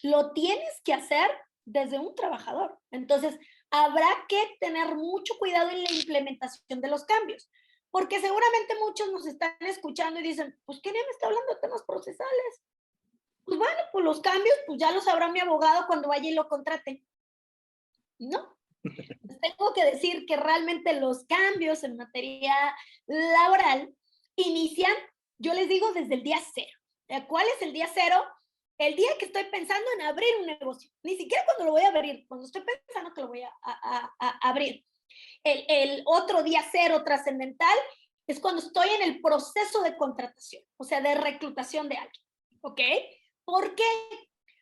lo tienes que hacer desde un trabajador. Entonces, habrá que tener mucho cuidado en la implementación de los cambios, porque seguramente muchos nos están escuchando y dicen, pues, ¿qué me está hablando de temas procesales? Pues bueno, pues los cambios, pues ya los sabrá mi abogado cuando vaya y lo contrate. No, pues tengo que decir que realmente los cambios en materia laboral inician, yo les digo, desde el día 0. ¿Cuál es el día 0? El día que estoy pensando en abrir un negocio. Ni siquiera cuando lo voy a abrir, cuando estoy pensando que lo voy a abrir. El otro día 0 trascendental es cuando estoy en el proceso de contratación, o sea, de reclutación de alguien. ¿Ok? ¿Por qué?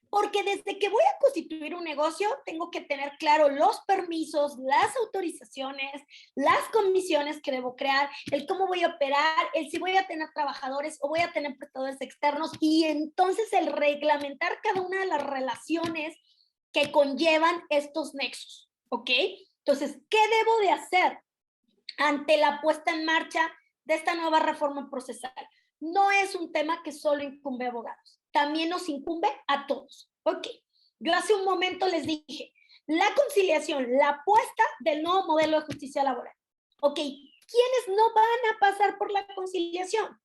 Porque desde que voy a constituir un negocio, tengo que tener claro los permisos, las autorizaciones, las comisiones que debo crear, el cómo voy a operar, el si voy a tener trabajadores o voy a tener prestadores externos, y entonces el reglamentar cada una de las relaciones que conllevan estos nexos, ¿ok? Entonces, ¿qué debo de hacer ante la puesta en marcha de esta nueva reforma procesal? No es un tema que solo incumbe a abogados, también nos incumbe a todos. Ok, yo hace un momento les dije, la conciliación, la apuesta del nuevo modelo de justicia laboral. Ok, ¿quiénes no van a pasar por la conciliación?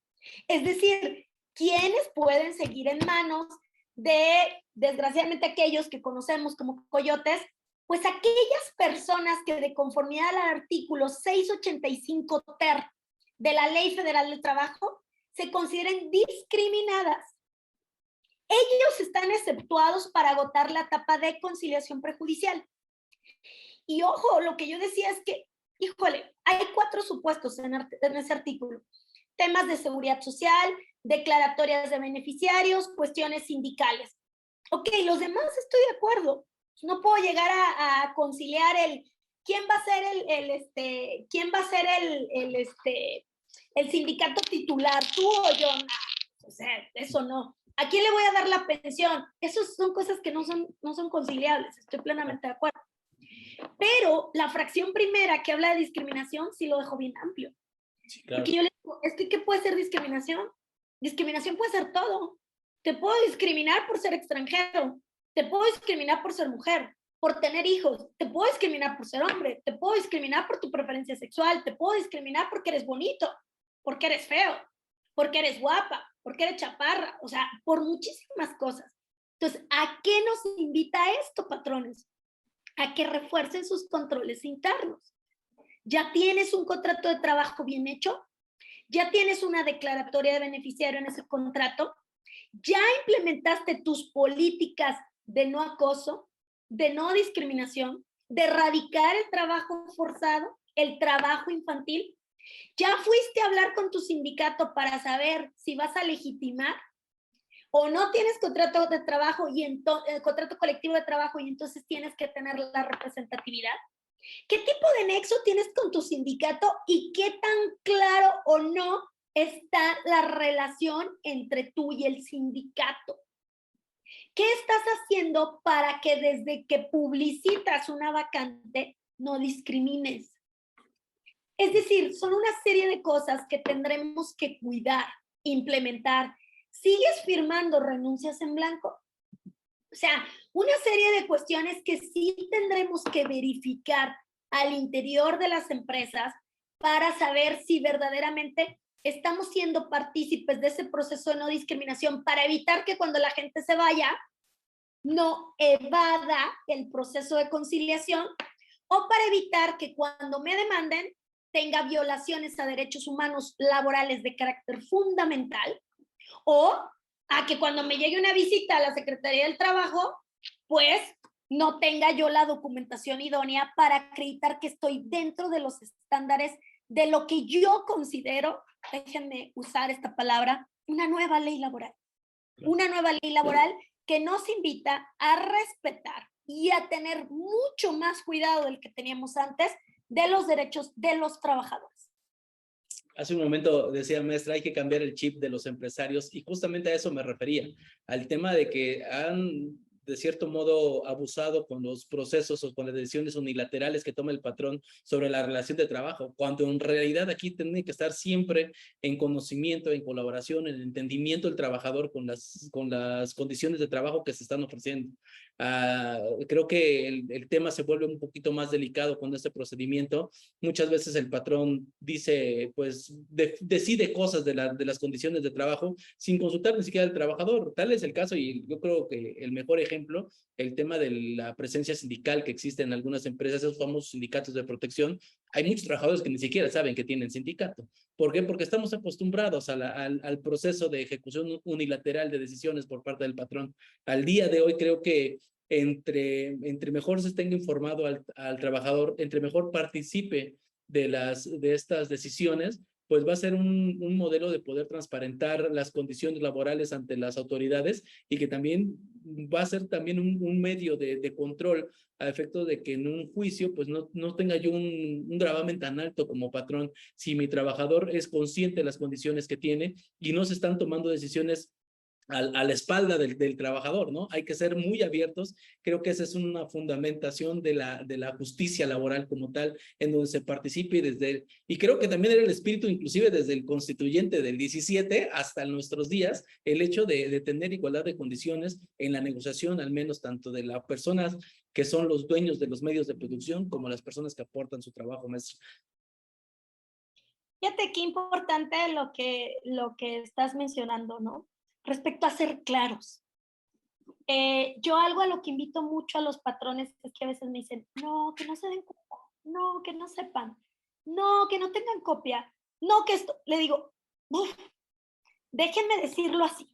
Es decir, ¿quiénes pueden seguir en manos de, desgraciadamente, aquellos que conocemos como coyotes? Pues aquellas personas que de conformidad al artículo 685 ter de la Ley Federal del Trabajo se consideren discriminadas. Ellos están exceptuados para agotar la etapa de conciliación prejudicial. Y ojo, lo que yo decía es que, híjole, hay 4 supuestos en ese artículo. Temas de seguridad social, declaratorias de beneficiarios, cuestiones sindicales. Ok, los demás estoy de acuerdo. No puedo llegar a conciliar quién va a ser quién va a ser el sindicato titular, tú o yo. No, o sea, eso no. ¿A quién le voy a dar la pensión? Esas son cosas que no son conciliables, estoy plenamente de acuerdo. Pero la fracción primera que habla de discriminación sí lo dejo bien amplio. Sí, claro. Porque yo le digo, es que ¿qué puede ser discriminación? Discriminación puede ser todo. Te puedo discriminar por ser extranjero, te puedo discriminar por ser mujer, por tener hijos, te puedo discriminar por ser hombre, te puedo discriminar por tu preferencia sexual, te puedo discriminar porque eres bonito, porque eres feo, porque eres guapa, porque eres chaparra, o sea, por muchísimas cosas. Entonces, ¿a qué nos invita esto, patrones? A que refuercen sus controles internos. ¿Ya tienes un contrato de trabajo bien hecho? ¿Ya tienes una declaratoria de beneficiario en ese contrato? ¿Ya implementaste tus políticas de no acoso, de no discriminación, de erradicar el trabajo forzado, el trabajo infantil? ¿Ya fuiste a hablar con tu sindicato para saber si vas a legitimar o no tienes contrato de trabajo y contrato colectivo de trabajo y entonces tienes que tener la representatividad? ¿Qué tipo de nexo tienes con tu sindicato y qué tan claro o no está la relación entre tú y el sindicato? ¿Qué estás haciendo para que desde que publicitas una vacante no discrimines? Es decir, son una serie de cosas que tendremos que cuidar, implementar. ¿Sigues firmando renuncias en blanco? O sea, una serie de cuestiones que sí tendremos que verificar al interior de las empresas para saber si verdaderamente estamos siendo partícipes de ese proceso de no discriminación para evitar que cuando la gente se vaya no evada el proceso de conciliación o para evitar que cuando me demanden tenga violaciones a derechos humanos laborales de carácter fundamental o a que cuando me llegue una visita a la Secretaría del Trabajo, pues no tenga yo la documentación idónea para acreditar que estoy dentro de los estándares de lo que yo considero, déjenme usar esta palabra, una nueva ley laboral. Una nueva ley laboral que nos invita a respetar y a tener mucho más cuidado del que teníamos antes de los derechos de los trabajadores. Hace un momento decía, maestra, hay que cambiar el chip de los empresarios y justamente a eso me refería, al tema de que han de cierto modo abusado con los procesos o con las decisiones unilaterales que toma el patrón sobre la relación de trabajo, cuando en realidad aquí tiene que estar siempre en conocimiento, en colaboración, en entendimiento del trabajador con las condiciones de trabajo que se están ofreciendo. Creo que el tema se vuelve un poquito más delicado con este procedimiento. Muchas veces el patrón dice, pues, decide cosas de las condiciones de trabajo sin consultar ni siquiera al trabajador. Tal es el caso y yo creo que el mejor ejemplo, el tema de la presencia sindical que existe en algunas empresas, esos famosos sindicatos de protección. Hay muchos trabajadores que ni siquiera saben que tienen sindicato. ¿Por qué? Porque estamos acostumbrados al proceso de ejecución unilateral de decisiones por parte del patrón. Al día de hoy creo que entre mejor se tenga informado al trabajador, entre mejor participe de estas decisiones, pues va a ser un modelo de poder transparentar las condiciones laborales ante las autoridades y que también va a ser también un medio de control a efecto de que en un juicio pues no tenga yo un gravamen tan alto como patrón si mi trabajador es consciente de las condiciones que tiene y no se están tomando decisiones a la espalda del trabajador, ¿no? Hay que ser muy abiertos. Creo que esa es una fundamentación de la justicia laboral como tal, en donde se participe y creo que también era el espíritu, inclusive desde el constituyente del 17 hasta nuestros días, el hecho de tener igualdad de condiciones en la negociación, al menos tanto de las personas que son los dueños de los medios de producción, como las personas que aportan su trabajo, maestro. Fíjate qué importante lo que estás mencionando, ¿no? Respecto a ser claros. Yo algo a lo que invito mucho a los patrones es que a veces me dicen, no, que no se den cuenta, no, que no sepan, no, que no tengan copia, no, que esto, le digo, déjenme decirlo así.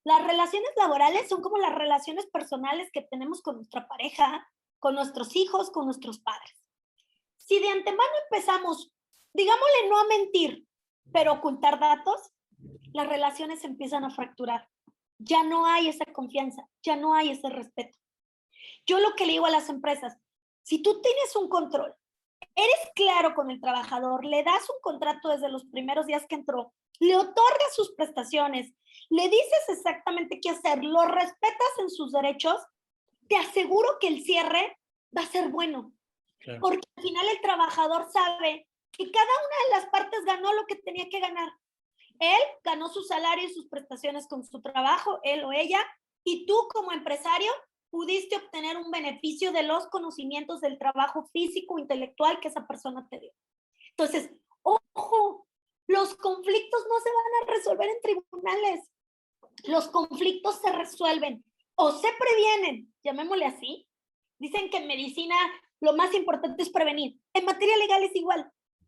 Las relaciones laborales son como las relaciones personales que tenemos con nuestra pareja, con nuestros hijos, con nuestros padres. Si de antemano empezamos, digámosle no a mentir, pero ocultar datos, las relaciones empiezan a fracturar. Ya no hay esa confianza, ya no hay ese respeto. Yo lo que le digo a las empresas, si tú tienes un control, eres claro con el trabajador, le das un contrato desde los primeros días que entró, le otorgas sus prestaciones, le dices exactamente qué hacer, lo respetas en sus derechos, te aseguro que el cierre va a ser bueno. Claro. Porque al final el trabajador sabe que cada una de las partes ganó lo que tenía que ganar. Él ganó su salario y sus prestaciones con su trabajo, él o ella, y tú como empresario pudiste obtener un beneficio de los conocimientos del trabajo físico, intelectual que esa persona te dio. Entonces, ojo, los conflictos no se van a resolver en tribunales. Los conflictos se resuelven o se previenen, llamémosle así. Dicen que en medicina lo más importante es prevenir. En materia legal es igual.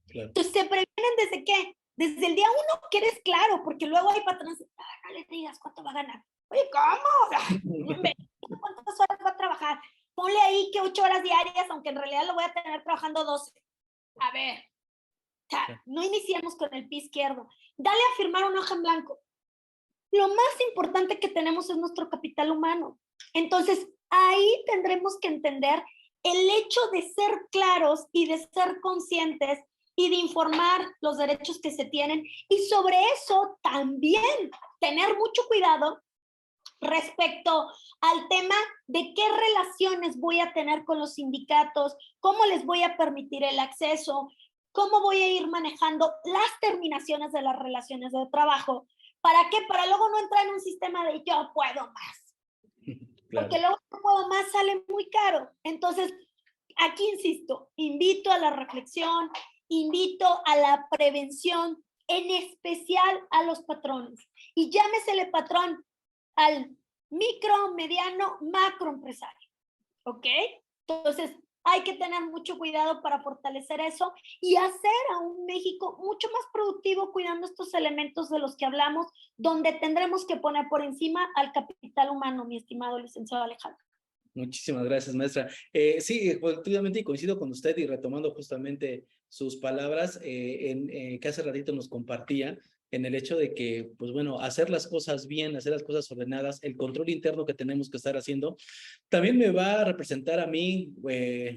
Claro. Entonces, ¿se previenen desde qué? Desde el día uno que eres claro, porque luego hay patrones, no le digas cuánto va a ganar. Oye, ¿cómo? ¿Cuántas horas va a trabajar? Ponle ahí que 8 horas diarias, aunque en realidad lo voy a tener trabajando 12. A ver, o sea, no iniciemos con el pie izquierdo. Dale a firmar una hoja en blanco. Lo más importante que tenemos es nuestro capital humano. Entonces, ahí tendremos que entender el hecho de ser claros y de ser conscientes y de informar los derechos que se tienen, y sobre eso también tener mucho cuidado respecto al tema de qué relaciones voy a tener con los sindicatos, cómo les voy a permitir el acceso, cómo voy a ir manejando las terminaciones de las relaciones de trabajo. ¿Para qué? Para luego no entrar en un sistema de yo puedo más. Claro. Porque luego no puedo más sale muy caro. Entonces, aquí insisto, invito a la reflexión, invito a la prevención, en especial a los patrones. Y llámesele patrón al micro, mediano, macro empresario. ¿Ok? Entonces, hay que tener mucho cuidado para fortalecer eso y hacer a un México mucho más productivo cuidando estos elementos de los que hablamos, donde tendremos que poner por encima al capital humano, mi estimado licenciado Alejandro. Muchísimas gracias, maestra. Sí, efectivamente coincido con usted y retomando justamente sus palabras que hace ratito nos compartía en el hecho de que, pues bueno, hacer las cosas bien, hacer las cosas ordenadas, el control interno que tenemos que estar haciendo, también me va a representar a mí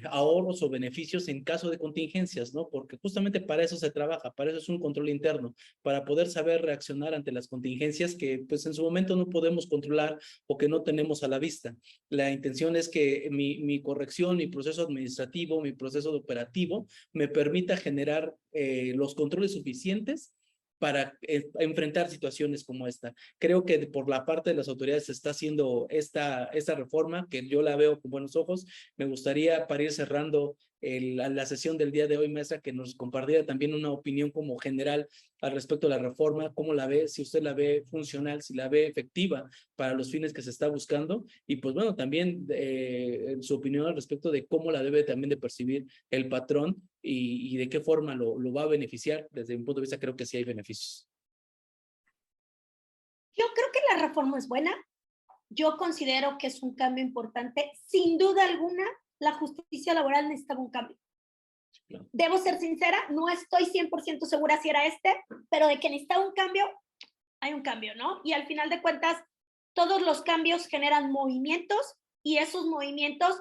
ahorros o beneficios en caso de contingencias, ¿no? Porque justamente para eso se trabaja, para eso es un control interno, para poder saber reaccionar ante las contingencias que pues en su momento no podemos controlar o que no tenemos a la vista. La intención es que mi corrección, mi proceso administrativo, mi proceso operativo me permita generar los controles suficientes para enfrentar situaciones como esta. Creo que por la parte de las autoridades se está haciendo esta reforma, que yo la veo con buenos ojos. Me gustaría, para ir cerrando la sesión del día de hoy, maestra, que nos compartiera también una opinión como general al respecto de la reforma, cómo la ve, si usted la ve funcional, si la ve efectiva para los fines que se está buscando, y pues bueno, también su opinión al respecto de cómo la debe también de percibir el patrón y de qué forma lo va a beneficiar. Desde mi punto de vista, creo que sí hay beneficios. Yo creo que la reforma es buena. Yo considero que es un cambio importante. Sin duda alguna, la justicia laboral necesitaba un cambio. Claro. Debo ser sincera, no estoy 100% segura si era pero de que necesitaba un cambio, hay un cambio, ¿no? Y al final de cuentas, todos los cambios generan movimientos y esos movimientos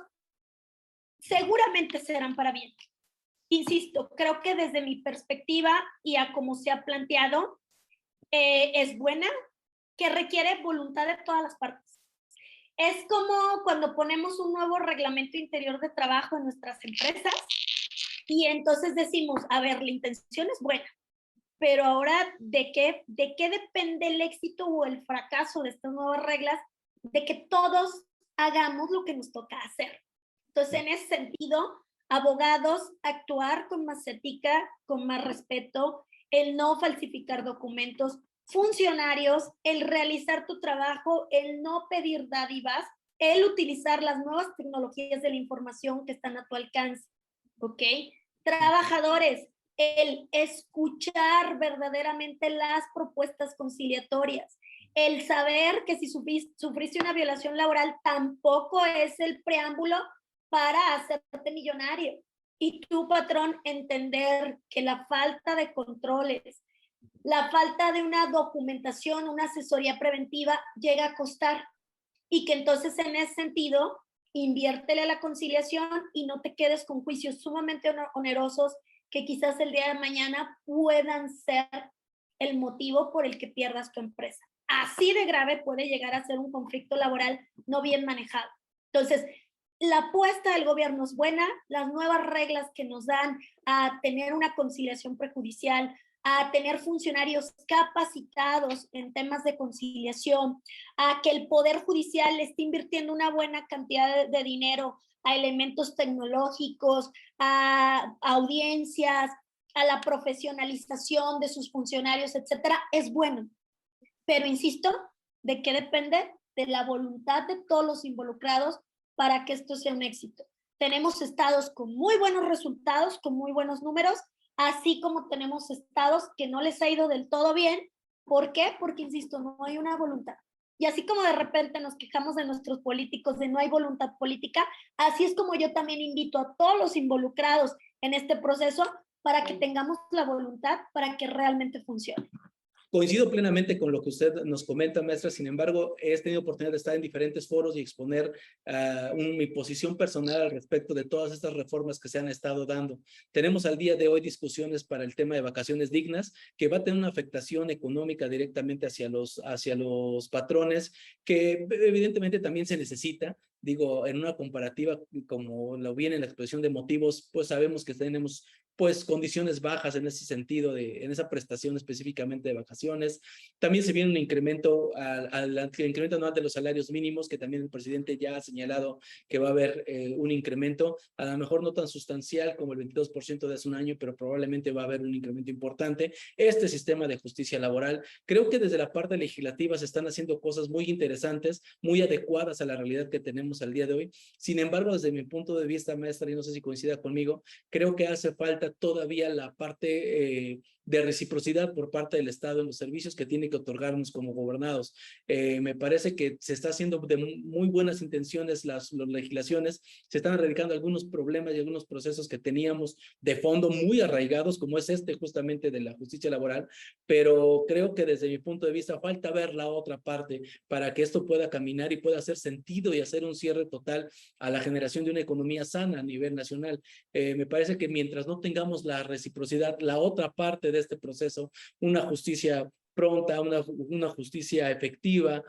seguramente serán para bien. Insisto, creo que desde mi perspectiva y a cómo se ha planteado, es buena, que requiere voluntad de todas las partes. Es como cuando ponemos un nuevo reglamento interior de trabajo en nuestras empresas y entonces decimos, a ver, la intención es buena, pero ahora, ¿de qué depende el éxito o el fracaso de estas nuevas reglas? De que todos hagamos lo que nos toca hacer. Entonces, en ese sentido, abogados, actuar con más ética, con más respeto, el no falsificar documentos, funcionarios, el realizar tu trabajo, el no pedir dádivas, el utilizar las nuevas tecnologías de la información que están a tu alcance, ¿ok? Trabajadores, el escuchar verdaderamente las propuestas conciliatorias, el saber que si sufriste una violación laboral tampoco es el preámbulo para hacerte millonario. Y tu patrón entender que la falta de controles, la falta de una documentación, una asesoría preventiva llega a costar y que entonces en ese sentido inviértele a la conciliación y no te quedes con juicios sumamente onerosos que quizás el día de mañana puedan ser el motivo por el que pierdas tu empresa. Así de grave puede llegar a ser un conflicto laboral no bien manejado. Entonces, la apuesta del gobierno es buena, las nuevas reglas que nos dan a tener una conciliación prejudicial, a tener funcionarios capacitados en temas de conciliación, a que el Poder Judicial le esté invirtiendo una buena cantidad de dinero a elementos tecnológicos, a audiencias, a la profesionalización de sus funcionarios, etcétera, es bueno. Pero insisto, ¿de qué depende? De la voluntad de todos los involucrados para que esto sea un éxito. Tenemos estados con muy buenos resultados, con muy buenos números, así como tenemos estados que no les ha ido del todo bien. ¿Por qué? Porque, insisto, no hay una voluntad. Y así como de repente nos quejamos de nuestros políticos de no hay voluntad política, así es como yo también invito a todos los involucrados en este proceso para que tengamos la voluntad para que realmente funcione. Coincido plenamente con lo que usted nos comenta, maestra. Sin embargo, he tenido oportunidad de estar en diferentes foros y exponer mi posición personal al respecto de todas estas reformas que se han estado dando. Tenemos al día de hoy discusiones para el tema de vacaciones dignas, que va a tener una afectación económica directamente hacia los patrones, que evidentemente también se necesita. Digo, en una comparativa, como lo viene en la expresión de motivos, pues sabemos que tenemos pues condiciones bajas en ese sentido, en esa prestación específicamente de vacaciones. También se viene un incremento al incremento anual de los salarios mínimos, que también el presidente ya ha señalado que va a haber un incremento, a lo mejor no tan sustancial como el 22% de hace un año, pero probablemente va a haber un incremento importante. Este sistema de justicia laboral, creo que desde la parte legislativa se están haciendo cosas muy interesantes, muy adecuadas a la realidad que tenemos al día de hoy. Sin embargo, desde mi punto de vista, maestra, y no sé si coincida conmigo, creo que hace falta todavía la parte de reciprocidad por parte del Estado en los servicios que tiene que otorgarnos como gobernados. Me parece que se está haciendo de muy buenas intenciones las legislaciones, se están erradicando algunos problemas y algunos procesos que teníamos de fondo muy arraigados, como es este justamente de la justicia laboral, pero creo que desde mi punto de vista falta ver la otra parte para que esto pueda caminar y pueda hacer sentido y hacer un cierre total a la generación de una economía sana a nivel nacional. Me parece que mientras no tengamos la reciprocidad, la otra parte de este proceso, una justicia pronta, una justicia efectiva,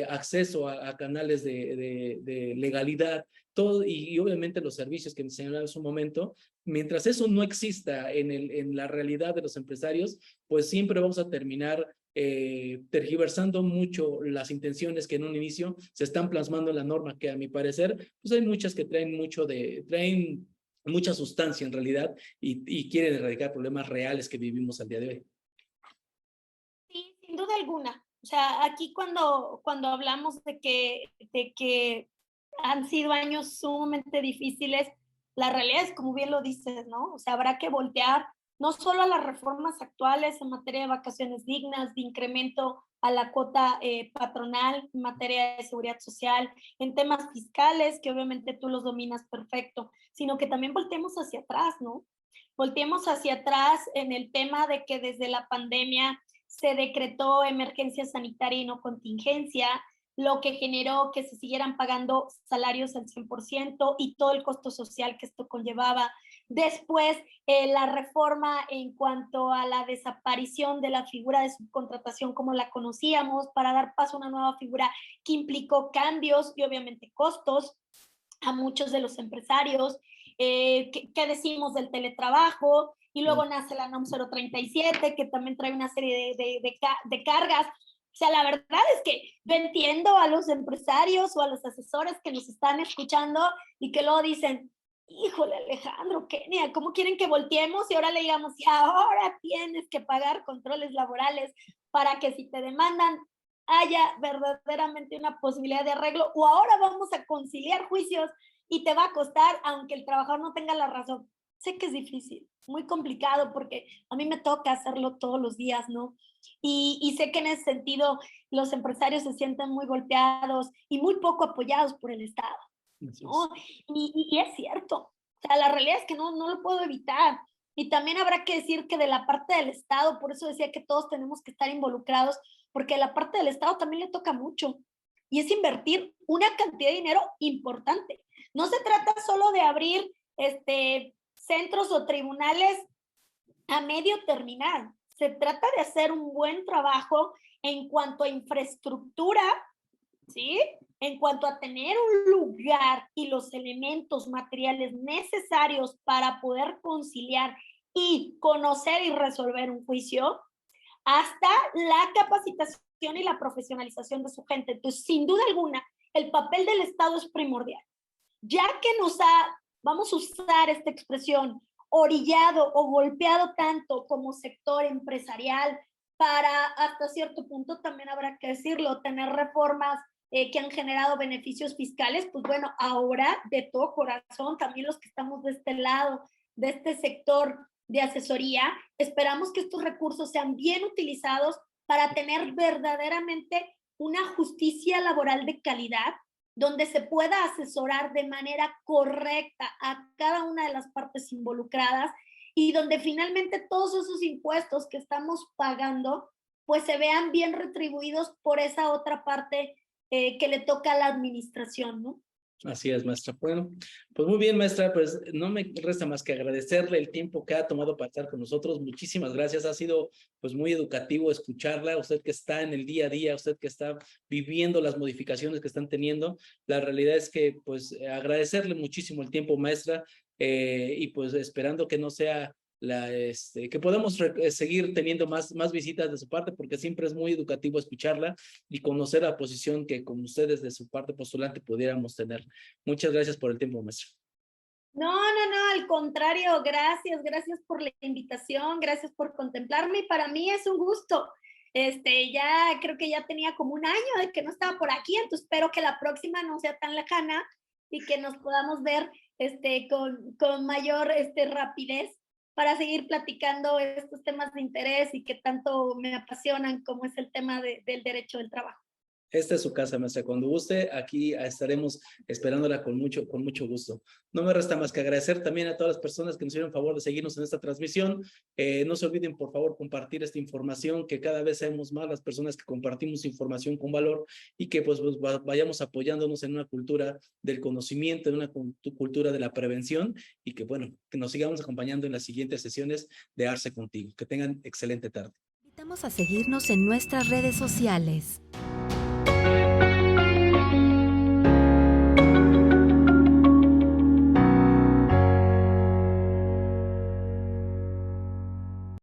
acceso a canales de legalidad, todo, y obviamente los servicios que mencionaba en su momento, mientras eso no exista en la realidad de los empresarios, pues siempre vamos a terminar tergiversando mucho las intenciones que en un inicio se están plasmando en la norma, que a mi parecer, pues hay muchas que traen mucha sustancia en realidad y quieren erradicar problemas reales que vivimos al día de hoy. Sí, sin duda alguna. O sea, aquí cuando hablamos de que han sido años sumamente difíciles, la realidad es como bien lo dices, ¿no? O sea, habrá que voltear no solo a las reformas actuales en materia de vacaciones dignas, de incremento a la cuota patronal, en materia de seguridad social, en temas fiscales, que obviamente tú los dominas perfecto, sino que también volteemos hacia atrás, ¿no? Volteemos hacia atrás en el tema de que desde la pandemia se decretó emergencia sanitaria y no contingencia, lo que generó que se siguieran pagando salarios al 100% y todo el costo social que esto conllevaba. Después, la reforma en cuanto a la desaparición de la figura de subcontratación como la conocíamos para dar paso a una nueva figura que implicó cambios y obviamente costos a muchos de los empresarios. ¿Qué decimos del teletrabajo? Y luego nace la NOM 037, que también trae una serie de cargas. O sea, la verdad es que yo entiendo a los empresarios o a los asesores que nos están escuchando y que luego dicen, híjole, Alejandro, Kenia, ¿cómo quieren que volteemos? Y ahora le digamos, y ahora tienes que pagar controles laborales para que si te demandan haya verdaderamente una posibilidad de arreglo, o ahora vamos a conciliar juicios y te va a costar, aunque el trabajador no tenga la razón. Sé que es difícil, muy complicado, porque a mí me toca hacerlo todos los días, ¿no? Y sé que en ese sentido los empresarios se sienten muy golpeados y muy poco apoyados por el Estado, ¿no? Y es cierto, o sea, la realidad es que no lo puedo evitar. Y también habrá que decir que de la parte del Estado, por eso decía que todos tenemos que estar involucrados, porque la parte del Estado también le toca mucho, y es invertir una cantidad de dinero importante. No se trata solo de abrir centros o tribunales a medio terminar, se trata de hacer un buen trabajo en cuanto a infraestructura, ¿sí? En cuanto a tener un lugar y los elementos materiales necesarios para poder conciliar y conocer y resolver un juicio, hasta la capacitación y la profesionalización de su gente. Entonces, sin duda alguna, el papel del Estado es primordial. Ya que vamos a usar esta expresión, orillado o golpeado tanto como sector empresarial, para hasta cierto punto, también habrá que decirlo, tener reformas que han generado beneficios fiscales, pues bueno, ahora de todo corazón, también los que estamos de este lado, de este sector de asesoría. Esperamos que estos recursos sean bien utilizados para tener verdaderamente una justicia laboral de calidad, donde se pueda asesorar de manera correcta a cada una de las partes involucradas y donde finalmente todos esos impuestos que estamos pagando pues se vean bien retribuidos por esa otra parte que le toca a la administración, ¿no? Así es, maestra. Bueno, pues muy bien, maestra, pues no me resta más que agradecerle el tiempo que ha tomado para estar con nosotros. Muchísimas gracias. Ha sido pues muy educativo escucharla. Usted que está en el día a día, usted que está viviendo las modificaciones que están teniendo. La realidad es que pues agradecerle muchísimo el tiempo, maestra, y pues esperando que no sea que podamos seguir teniendo más visitas de su parte, porque siempre es muy educativo escucharla y conocer la posición que con ustedes de su parte postulante pudiéramos tener. Muchas gracias por el tiempo, maestra. No, al contrario, gracias por la invitación, gracias por contemplarme y para mí es un gusto. Ya creo que ya tenía como un año de que no estaba por aquí, entonces espero que la próxima no sea tan lejana y que nos podamos ver con mayor rapidez para seguir platicando estos temas de interés y que tanto me apasionan como es el tema del derecho del trabajo. Esta es su casa, maestra. Cuando guste, aquí estaremos esperándola con mucho gusto. No me resta más que agradecer también a todas las personas que nos hicieron favor de seguirnos en esta transmisión. No se olviden, por favor, compartir esta información, que cada vez seamos más las personas que compartimos información con valor y que pues vayamos apoyándonos en una cultura del conocimiento, en una cultura de la prevención y que, bueno, que nos sigamos acompañando en las siguientes sesiones de Arce Contigo. Que tengan excelente tarde. Invitamos a seguirnos en nuestras redes sociales.